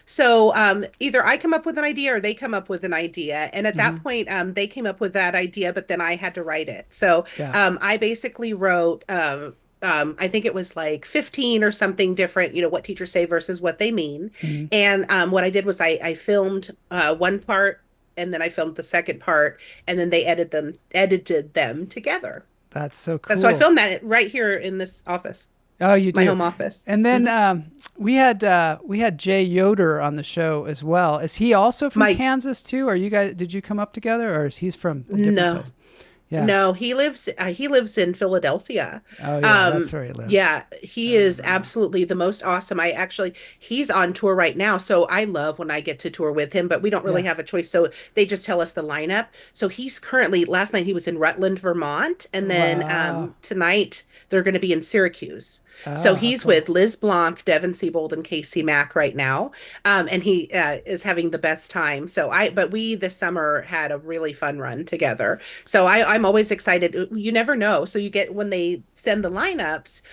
So either I come up with an idea or they come up with an idea. And at that point, they came up with that idea, but then I had to write it. So I basically wrote, I think it was like 15 or something different, what teachers say versus what they mean. And what I did was I filmed one part and then I filmed the second part and then they edited them together. That's so cool. So I filmed that right here in this office. Oh, you do? My home office. And then we had Jay Yoder on the show as well. Is he also from Kansas too? Are you guys? Did you come up together, or is he's from a different place? Yeah. No, he lives in Philadelphia. Oh yeah, that's where he lives. Yeah, he is absolutely the most awesome. He's on tour right now, so I love when I get to tour with him, but we don't really have a choice. So they just tell us the lineup. So he's currently, last night he was in Rutland, Vermont, and then tonight they're going to be in Syracuse. So he's with Liz Blanc, Devin Siebold, and Casey Mack right now. And he is having the best time. But we this summer had a really fun run together. So I'm always excited. You never know. So you get, when they send the lineups,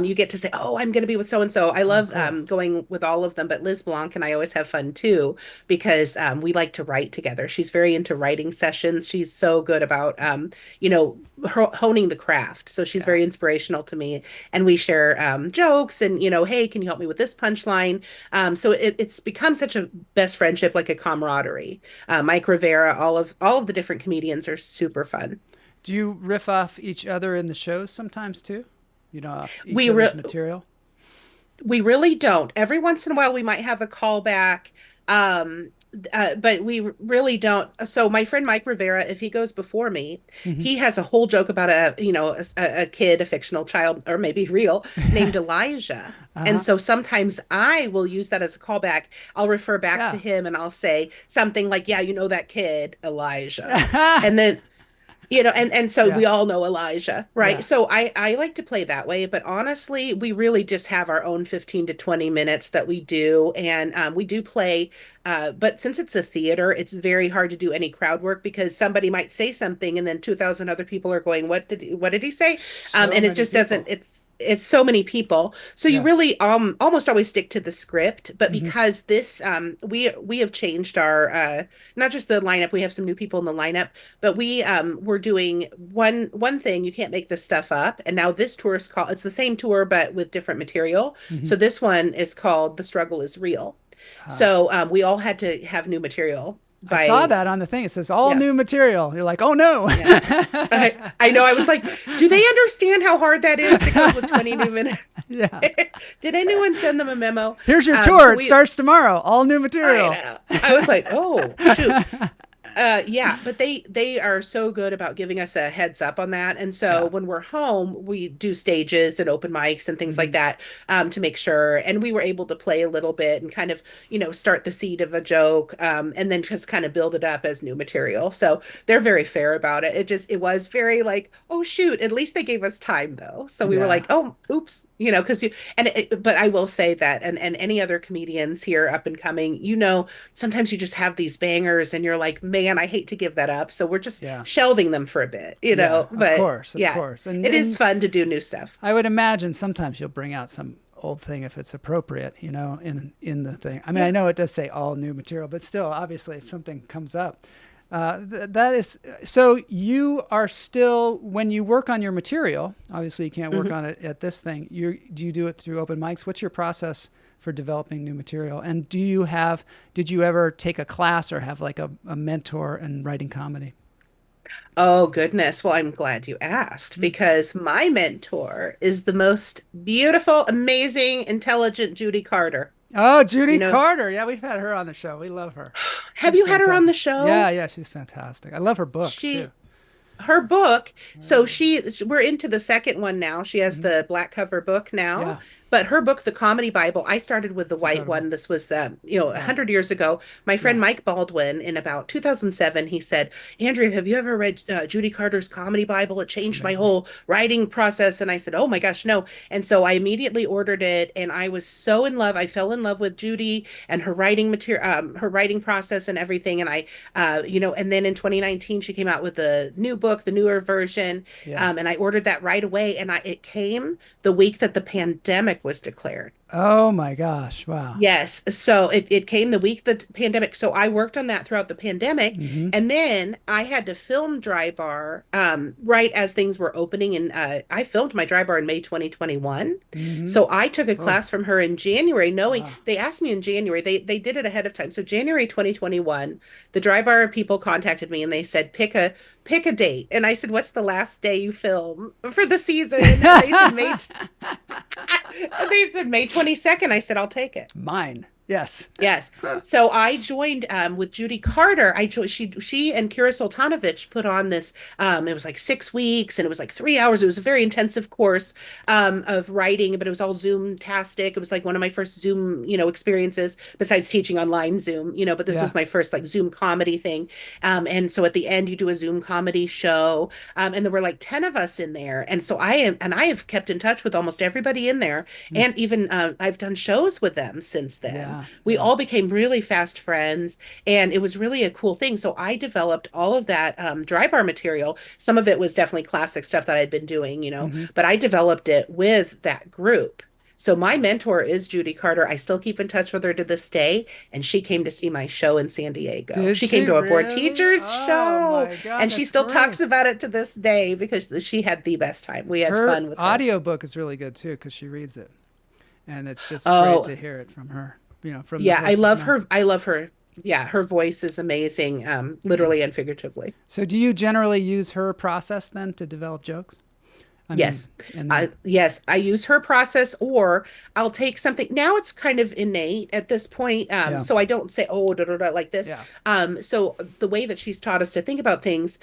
you get to say, oh, I'm going to be with so-and-so. I love going with all of them, but Liz Blanc and I always have fun too, because we like to write together. She's very into writing sessions. She's so good about, honing the craft. So she's very inspirational to me, and we share jokes and, hey, can you help me with this punchline? So it's become such a best friendship, like a camaraderie. Mike Rivera, all of the different comedians are super fun. Do you riff off each other in the shows sometimes too? Off each other's material? We really don't. Every once in a while we might have a callback. But we really don't. So my friend Mike Rivera, if he goes before me, he has a whole joke about a kid, a fictional child, or maybe real, named Elijah. And so sometimes I will use that as a callback. I'll refer back to him and I'll say something like, that kid, Elijah. And then, so we all know Elijah, right? Yeah. So I like to play that way, but honestly, we really just have our own 15 to 20 minutes that we do. And we do play, but since it's a theater, it's very hard to do any crowd work because somebody might say something and then 2,000 other people are going, what did he say? And it just doesn't, it's so many people. So you Yeah. really almost always stick to the script, but Hmm. because this we have changed our not just the lineup, we have some new people in the lineup, but we're doing one thing, you can't make this stuff up. And now this tour is called, it's the same tour but with different material. Hmm. So this one is called The Struggle is Real. So we all had to have new material I saw by that on the thing. It says all yeah. new material. You're like, oh no. Yeah. I know. I was like, do they understand how hard that is to come up with 20 new minutes? Yeah. Did anyone send them a memo? Here's your tour. So It starts tomorrow. All new material. I was like, oh, shoot. Yeah, but they are so good about giving us a heads up on that. And so Yeah. when we're home, we do stages and open mics and things like Mhm. that to make sure. And we were able to play a little bit and kind of, start the seed of a joke and then just kind of build it up as new material. So they're very fair about it. It was very like, oh, shoot, at least they gave us time though. So we were Yeah. like, oh, oops, because but I will say that, and any other comedians here up and coming, sometimes you just have these bangers and you're like, man, I hate to give that up. So we're just Yeah. shelving them for a bit, Yeah. Of but course. Of yeah, course. And it is and fun to do new stuff. I would imagine sometimes you'll bring out some old thing if it's appropriate, in the thing. I mean, I know it does say all new material, but still, obviously, if something comes up, that is. So you are still, when you work on your material, obviously you can't work on it at this thing. Do you do it through open mics? What's your process for developing new material? And did you ever take a class or have like a mentor in writing comedy? Oh, goodness. Well, I'm glad you asked because my mentor is the most beautiful, amazing, intelligent Judy Carter. Oh, Judy You know, Carter. Yeah, we've had her on the show. We love her. have She's you had her on the fantastic. show? Yeah, yeah, she's fantastic. I love her book She too. her book, so we're into the second one now. She has Mhm. the black cover book now, Yeah, but her book, The Comedy Bible, I started with the it's white incredible. one. This was a Yeah, 100 years ago. My yeah, friend Mike Baldwin in about 2007, he said, Andrea, have you ever read Judy Carter's Comedy Bible? It it's changed my amazing. whole writing process. And I said, oh my gosh, no. And so I immediately ordered it, and I was so in love. I fell in love with Judy and her writing material, her writing process and everything. And and then in 2019, she came out with the new book, the newer version, Yeah. and I ordered that right away. And it came the week that the pandemic was declared. Oh my gosh. Wow. Yes. So it came the week the pandemic. So I worked on that throughout the pandemic. Hmm. And then I had to film Dry Bar right as things were opening. And I filmed my Dry Bar in May 2021. Hmm. So I took a Oh, class from her in January, knowing wow. they asked me in January. They did it ahead of time. So January 2021, the Dry Bar people contacted me and they said, pick a date. And I said, what's the last day you film for the season? And they said May 22nd. I said, I'll take it. Mine. Yes. Yes. So I joined with Judy Carter. She and Kira Sultanovich put on this. It was like 6 weeks, and it was like 3 hours. It was a very intensive course of writing, but it was all Zoom-tastic. It was like one of my first Zoom, experiences besides teaching online Zoom. But this Yeah. was my first like Zoom comedy thing. And so at the end, you do a Zoom comedy show, and there were like 10 of us in there. And so I have kept in touch with almost everybody in there, Mm. and even I've done shows with them since then. Yeah. We Yeah. all became really fast friends, and it was really a cool thing. So I developed all of that Dry Bar material. Some of it was definitely classic stuff that I'd been doing, Hmm. but I developed it with that group. So my mentor is Judy Carter. I still keep in touch with her to this day, and she came to see my show in San Diego. Did She she came to a board really? teachers Oh show, my God, and she that's still great. talks about it to this day because she had the best time. We had Her fun with her. audiobook is really good too because she reads it, and it's just great Oh, to hear it from her. From the yeah, I horse's love mouth. her. I love her. Yeah, her voice is amazing, literally and figuratively. So, do you generally use her process then to develop jokes? I mean, Yes. and then Yes, I use her process, or I'll take something. Now it's kind of innate at this point. yeah, So I don't say, oh, da, da, da, like this. yeah, So the way that she's taught us to think about things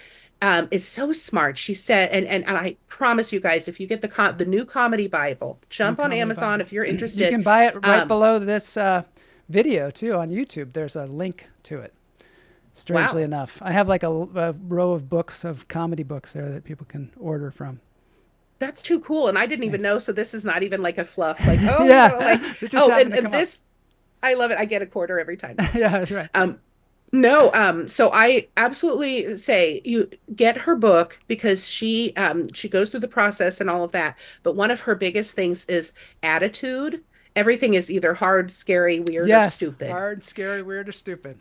is so smart. She said, and I promise you guys, if you get the new Comedy Bible, new jump on comedy Amazon Bible. if you're You interested. can buy it right Um, below this video too on YouTube. There's a link to it. Strangely wow. enough, I have like a row of books of comedy books there that people can order from. That's too cool. And I didn't even Thanks. know. So this is not even like a fluff, like, oh, Yeah, it just oh, happened to and come up. this, I love it. I get a quarter every time. Yeah, that's right. Um, No, so I absolutely say you get her book because she goes through the process and all of that. But one of her biggest things is attitude. Everything is either hard, scary, weird, or Yes, stupid. hard, scary, weird, or stupid.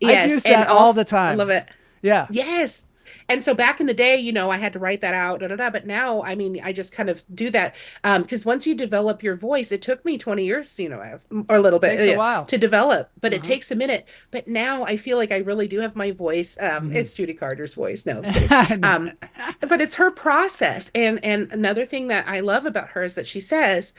I Yes, use and that all also the I love time. it. Yeah. Yes. And so back in the day, I had to write that out, da, da, da. But now, I mean, I just kind of do that. Because once you develop your voice, it took me 20 years, or a little bit, Takes a yeah, while. to develop, but it Uh-huh. takes a minute. But now I feel like I really do have my voice. Hmm. It's Judy Carter's voice. No, I'm just kidding. Um, but it's her process. And another thing that I love about her is that she says,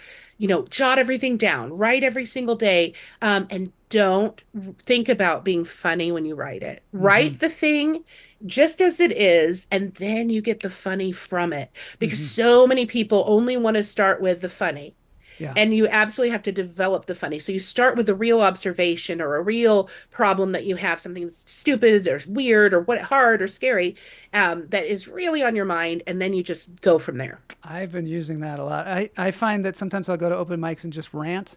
jot everything down, write every single day, and don't think about being funny when you write it. Hmm. Write the thing just as it is, and then you get the funny from it. Because Hmm. so many people only want to start with the funny. Yeah. And you absolutely have to develop the funny. So you start with a real observation or a real problem that you have, something that's stupid or weird or what hard or scary, that is really on your mind, and then you just go from there. I've been using that a lot. I find that sometimes I'll go to open mics and just rant.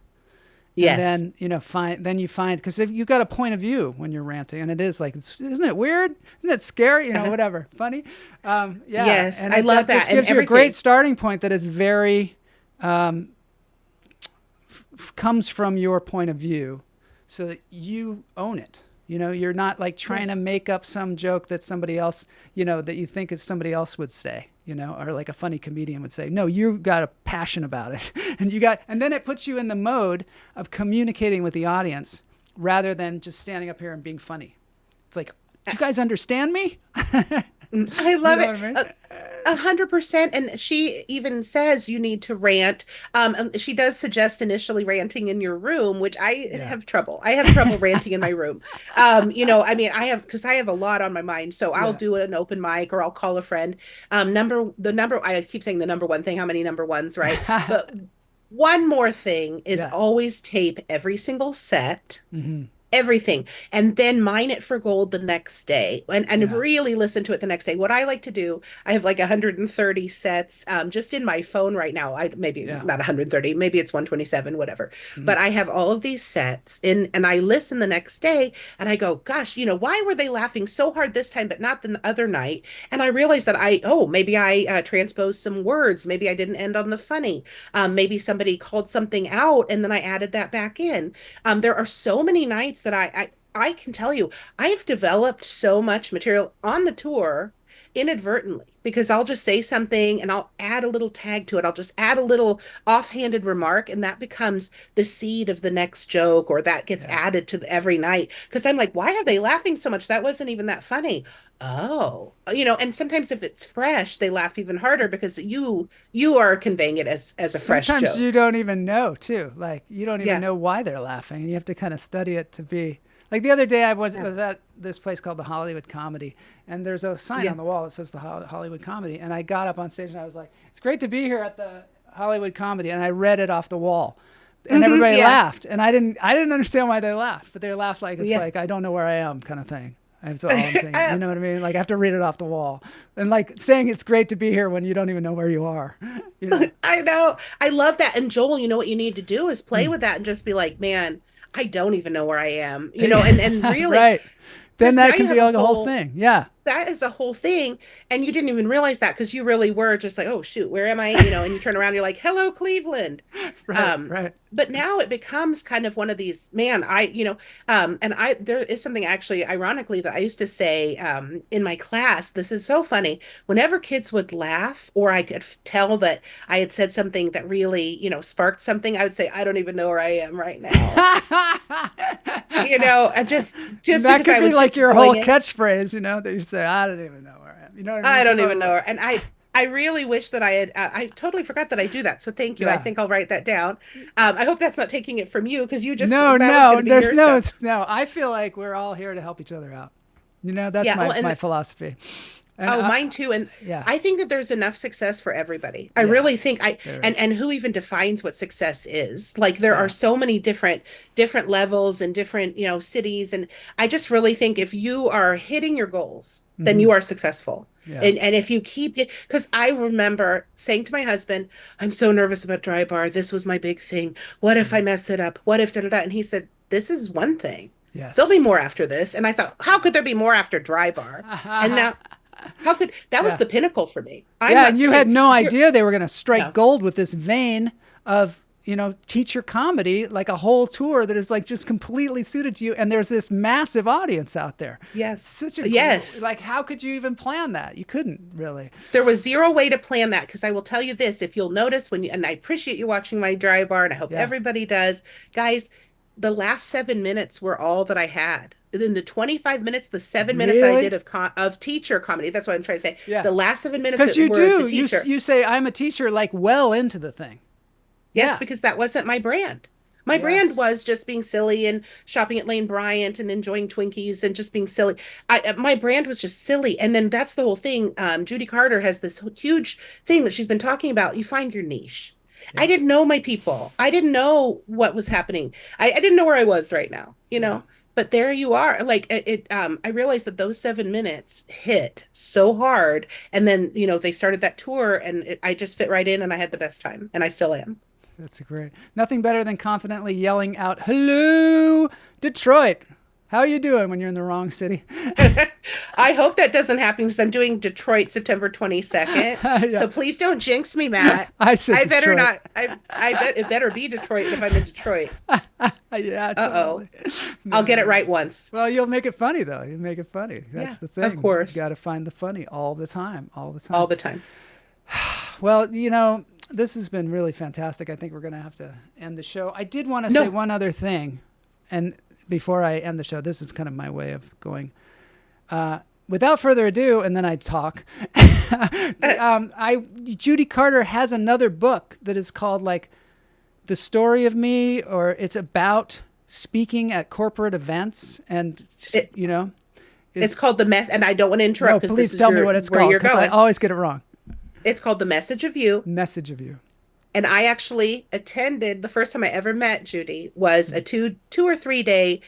And Yes. then, you find, because if you've got a point of view when you're ranting, and it is like, isn't it weird? Isn't it scary? Whatever. Funny. Yeah. Yes, And I love that just that. And gives you a great everything. starting point that is very, comes from your point of view so that you own it. You're not like trying to Yes. make up some joke that somebody else, that you think is somebody else would say, or like a funny comedian would say. No, you got a passion about it. And then it puts you in the mode of communicating with the audience rather than just standing up here and being funny. It's like, do you guys understand me? I You love know it. what I mean? 100%. And she even says you need to rant. And she does suggest initially ranting in your room, which I Yeah. have trouble. I have trouble ranting in my room. I mean, because I have a lot on my mind. So I'll Yeah. do an open mic or I'll call a friend. I keep saying the number one thing, how many number ones, right? But one more thing is Yeah. always tape every single set, Hmm. everything, and then mine it for gold the next day, and Yeah. really listen to it the next day. What I like to do, I have like 130 sets just in my phone right now. I maybe Yeah. not 130, maybe it's 127, whatever, Mhm. but I have all of these sets in, and I listen the next day and I go, gosh, why were they laughing so hard this time but not the other night? And I realized that maybe I transposed some words, maybe I didn't end on the funny, maybe somebody called something out and then I added that back in. There are so many nights that I can tell you, I've developed so much material on the tour inadvertently because I'll just say something and I'll add a little tag to it. I'll just add a little offhanded remark, and that becomes the seed of the next joke, or that gets Yeah. added to every night because I'm like, why are they laughing so much? That wasn't even that funny. Oh, and sometimes if it's fresh, they laugh even harder because you are conveying it as a fresh Sometimes you joke. don't even know too. Like you don't even Yeah. know why they're laughing, and you have to kind of study it to be. Like the other day, I was, Yeah. was at this place called the Hollywood Comedy, and there's a sign Yeah. on the wall that says the Hollywood Comedy. And I got up on stage and I was like, "It's great to be here at the Hollywood Comedy," and I read it off the wall, and everybody Yeah. laughed, and I didn't understand why they laughed, but they laughed like it's Yeah. like I don't know where I am kind of thing. That's all I'm saying. You know what I mean? Like I have to read it off the wall, and like saying it's great to be here when you don't even know where you are. You know? I know. I love that. And Joel, what you need to do is play Mm. with that and just be like, man, I don't even know where I am, and really, Right. Then because now that you can have be like a whole thing. Yeah. that is a whole thing, and you didn't even realize that because you really were just like, oh shoot, where am I? And you turn around, you're like, hello, Cleveland. Right. Um, Right. but now it becomes kind of one of these, man, and there is something actually ironically that I used to say in my class. This is so funny. Whenever kids would laugh, or I could tell that I had said something that really, sparked something, I would say, I don't even know where I am right now. I just That because could I be was like just your whole brilliant. catchfirphrase, that you say, I don't even know where I am. You know what I mean? I don't People even know her. And I really wish that I had, I totally forgot that I do that. So thank you. I yeah. think I'll write that down. I hope that's not taking it from you because No, that was going no, to be there's your stuff. no. I feel like we're all here to help each other out. That's Yeah. my, Well, and my philosophy. And oh, mine too. And yeah, I think that there's enough success for everybody. I yeah, really think there and is. who even defines what success is? Like there are Yeah. so many different levels and different, cities. And I just really think if you are hitting your goals, then Hmm. you are successful. Yeah. And if you keep it, because I remember saying to my husband, I'm so nervous about dry bar. This was my big thing. What if I Mhm. mess it up? What if da da da? And he said, this is one thing. Yes. There'll be more after this. And I thought, how could there be more after Dry Bar? And now, how could that was Yeah. the pinnacle for me. I'm Yeah, not and you kidding. had no You're- idea they were going to strike No. gold with this vein of, teacher comedy, like a whole tour that is like just completely suited to you. And there's this massive audience out there. Yes. Such a Yes. like, how could you even plan that? You couldn't really. There was zero way to plan that because I will tell you this, if you'll notice and I appreciate you watching my Dry Bar, and I hope Yeah. everybody does, guys, the last 7 minutes were all that I had. In the 25 minutes, the 7 minutes I Really? did of teacher comedy, that's what I'm trying to say. Yeah. The last 7 minutes Because you were do. the You, teacher. you say, I'm a teacher, like well into the thing. Yes, Yeah. because that wasn't my brand. My Yes. brand was just being silly and shopping at Lane Bryant and enjoying Twinkies and just being silly. My brand was just silly. And then that's the whole thing. Judy Carter has this huge thing that she's been talking about. You find your niche. I didn't know my people. I didn't know what was happening. I didn't know where I was right now, But there you are. Like I realized that those 7 minutes hit so hard. And then, they started that tour and I just fit right in and I had the best time and I still am. That's great. Nothing better than confidently yelling out, "Hello, Detroit. How are you doing?" when you're in the wrong city. I hope that doesn't happen because I'm doing Detroit September 22nd. Yeah. So please don't jinx me, Matt. I said I better Detroit. not. I bet it better be Detroit if I'm in Detroit. Yeah, Uh-oh. totally. I'll get it right once. Well, you'll make it funny, though. You'll make it funny. That's Yeah, the thing. of course. You got to find the funny all the time, all the time. All the time. Well, this has been really fantastic. I think we're going to have to end the show. I did want to No. say one other thing. And before I end the show, this is kind of my way of going. Without further ado, and then I talk. Judy Carter has another book that is called like The Story of Me, or it's about speaking at corporate events, and It's called The Mess, and I don't want to interrupt. No, 'Cause please this is tell me what it's where called, you're because I going. always get it wrong. It's called The Message of You. Message of You. And I actually attended, the first time I ever met Judy was a two or 3 day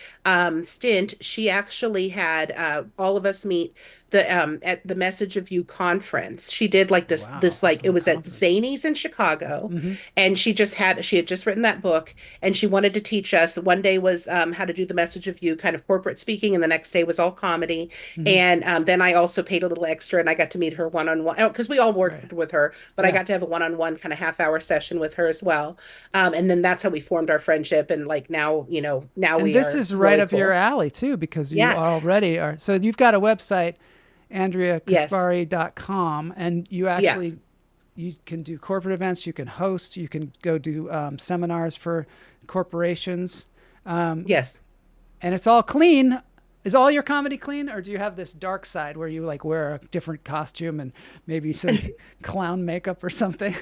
stint. She actually had all of us meet at the Message of You conference. She did like this Wow, it was at conference. Zany's in Chicago, Mm-hmm. and she had just written that book, and she wanted to teach us. One day was how to do the Message of You, kind of corporate speaking, and the next day was all comedy. Mm-hmm. And then I also paid a little extra, and I got to meet her one-on-one because we all worked with her, but I Yeah. got to have a one-on-one kind of half-hour session with her as well. And then that's how we formed our friendship, and like now, now And we this are is right really up your cool. alley too, because you Yeah. already are. So you've got a website, Yes. AndreaCaspari.com, and you actually you can do corporate events, you can host, you can go do seminars for corporations, Yes. and it's all clean. Is all your comedy clean, or do you have this dark side where you like wear a different costume and maybe some clown makeup or something?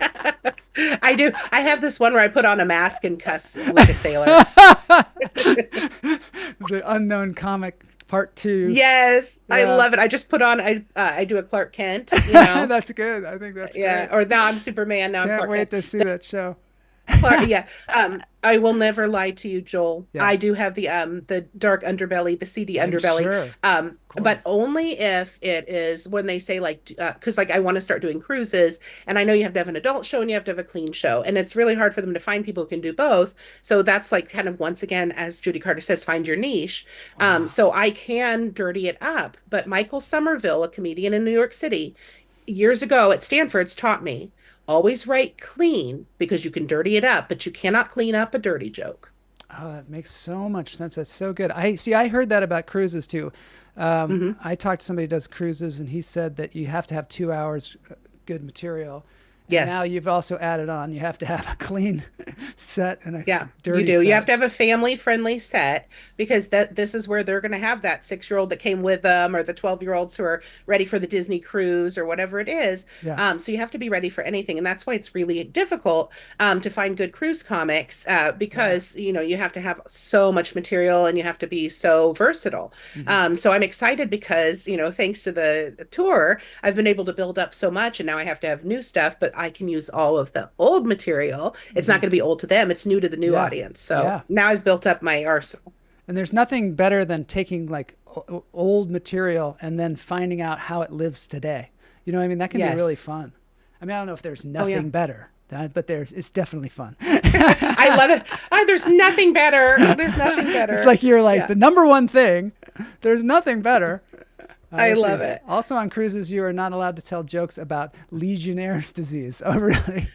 I do. I have this one where I put on a mask and cuss like a sailor. The Unknown Comic Part 2. Yes, I Yeah. love it. I just put on. I do a Clark Kent. You know. That's good. I think that's Yeah. great. Or now I'm Superman. Now I'm Can't Clark wait Kent. to see that show. Clark, yeah. I will never lie to you, Joel. Yeah. I do have the dark underbelly, the seedy I'm underbelly. sure. But only if it is when they say like, because like I want to start doing cruises, and I know you have to have an adult show and you have to have a clean show, and it's really hard for them to find people who can do both. So that's like kind of once again, as Judy Carter says, find your niche. So I can dirty it up. But Michael Somerville, a comedian in New York City, years ago at Stanford's taught me. Always write clean because you can dirty it up, but you cannot clean up a dirty joke. Oh, that makes so much sense. That's so good. I heard that about cruises too. I talked to somebody who does cruises, and he said that you have to have 2 hours good material. And Yes. now you've also added on, you have to have a clean set and a Yeah, dirty you do. set. You have to have a family-friendly set because this is where they're going to have that 6-year-old that came with them, or the 12-year-olds who are ready for the Disney cruise or whatever it is. Yeah. So you have to be ready for anything, and that's why it's really difficult to find good cruise comics because you have to have so much material and you have to be so versatile. So I'm excited because thanks to the tour, I've been able to build up so much, and now I have to have new stuff, but I can use all of the old material. It's not going to be old to them. It's new to the new Yeah. audience. So Yeah. now I've built up my arsenal. And there's nothing better than taking like old material and then finding out how it lives today. You know what I mean? That can be Yes. really fun. I mean, I don't know if there's nothing better, But it's definitely fun. I love it. There's nothing better. There's nothing better. It's like you're like the number one thing. There's nothing better. I love it. Also on cruises, you are not allowed to tell jokes about Legionnaire's disease. Oh, really?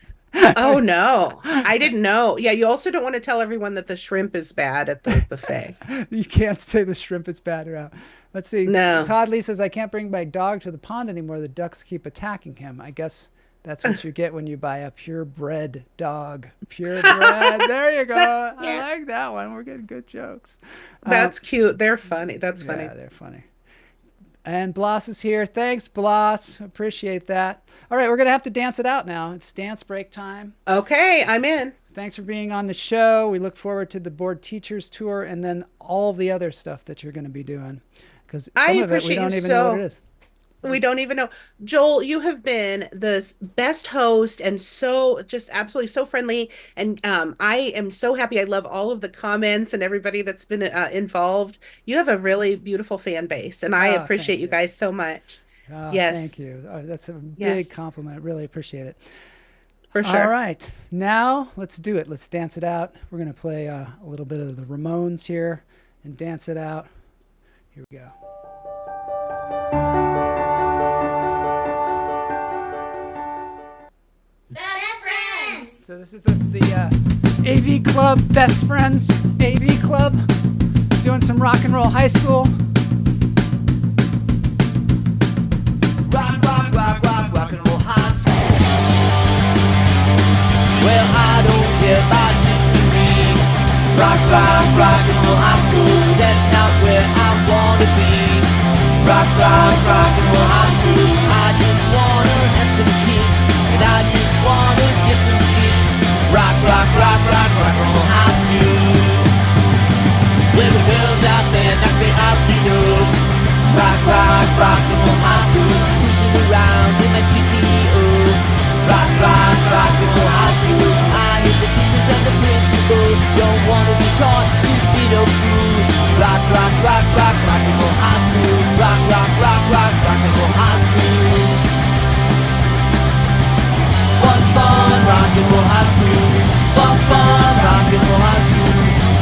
Oh, no. I didn't know. Yeah, you also don't want to tell everyone that the shrimp is bad at the buffet. You can't say the shrimp is bad around. Let's see. No. Todd Lee says, I can't bring my dog to the pond anymore. The ducks keep attacking him. I guess that's what you get when you buy a purebred dog. Purebred. There you go. I like that one. We're getting good jokes. That's cute. They're funny. That's funny. Yeah, they're funny. And Bloss is here. Thanks, Bloss. Appreciate that. All right, we're going to have to dance it out now. It's dance break time. Okay, I'm in. Thanks for being on the show. We look forward to the board teachers tour and then all the other stuff that you're going to be doing. Because some of it we don't even know what it is. We don't even know. Joel, you have been the best host and so just absolutely so friendly. And I am so happy. I love all of the comments and everybody that's been involved. You have a really beautiful fan base, and I appreciate you guys so much. Yes. Thank you. That's a big compliment. I really appreciate it. For sure. All right. Now let's do it. Let's dance it out. We're going to play a little bit of the Ramones here and dance it out. Here we go. So this is the AV Club, Best Friends AV Club, doing some rock and roll high school. Rock, rock, rock, rock, rock and roll high school. Well, I don't care about history. Rock, rock, rock and roll high school. That's not where I wanna be. Rock, rock, rock and roll high school. I just wanna have some kicks, and I just wanna get some chicks. Rock, rock, rock, rock, rock and roll high school. Where the girls out there knock me out, you know. Rock, rock, rock and roll high school. Cruising around in my GTO. Rock, rock, rock and roll high school. I hear the teachers and the principal don't wanna be taught to be no fool. Rock, rock, rock, rock, rock and roll high school. Rock, rock, rock, rock, rock and roll high school. Fun, fun, rock and roll high school. Fun, fun, rock and roll high school.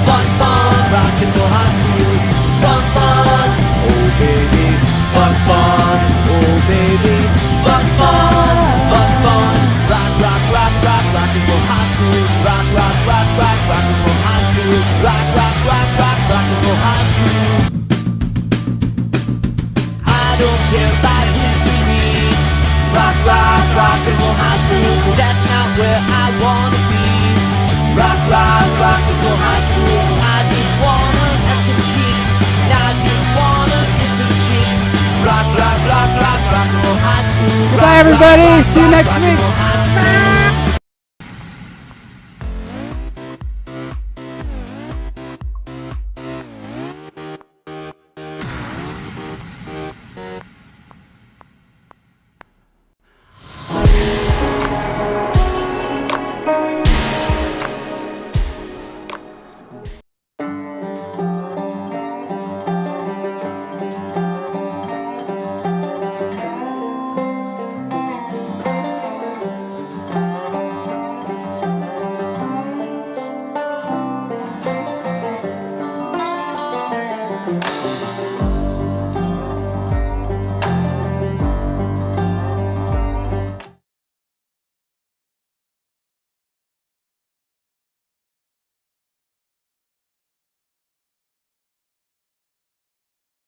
Fun, fun, rock and roll high school. Fun, fun, oh baby. Fun, fun, oh baby. Fun, fun, fun, fun. Rock, rock, rock, rock, rock and roll high school. Rock, rock, rock, rock, rock and roll high school. Rock, rock, rock, rock, rock and roll high school. I don't care about history. Rock, rock, rock and roll high school. 'Cause that's not where I wanna be. Rock, rock, rock and roll high school. I just wanna have some kicks, and I just wanna get some chicks. Rock, rock, rock, rock, rock and roll high school. Goodbye, everybody. See you next week. High school.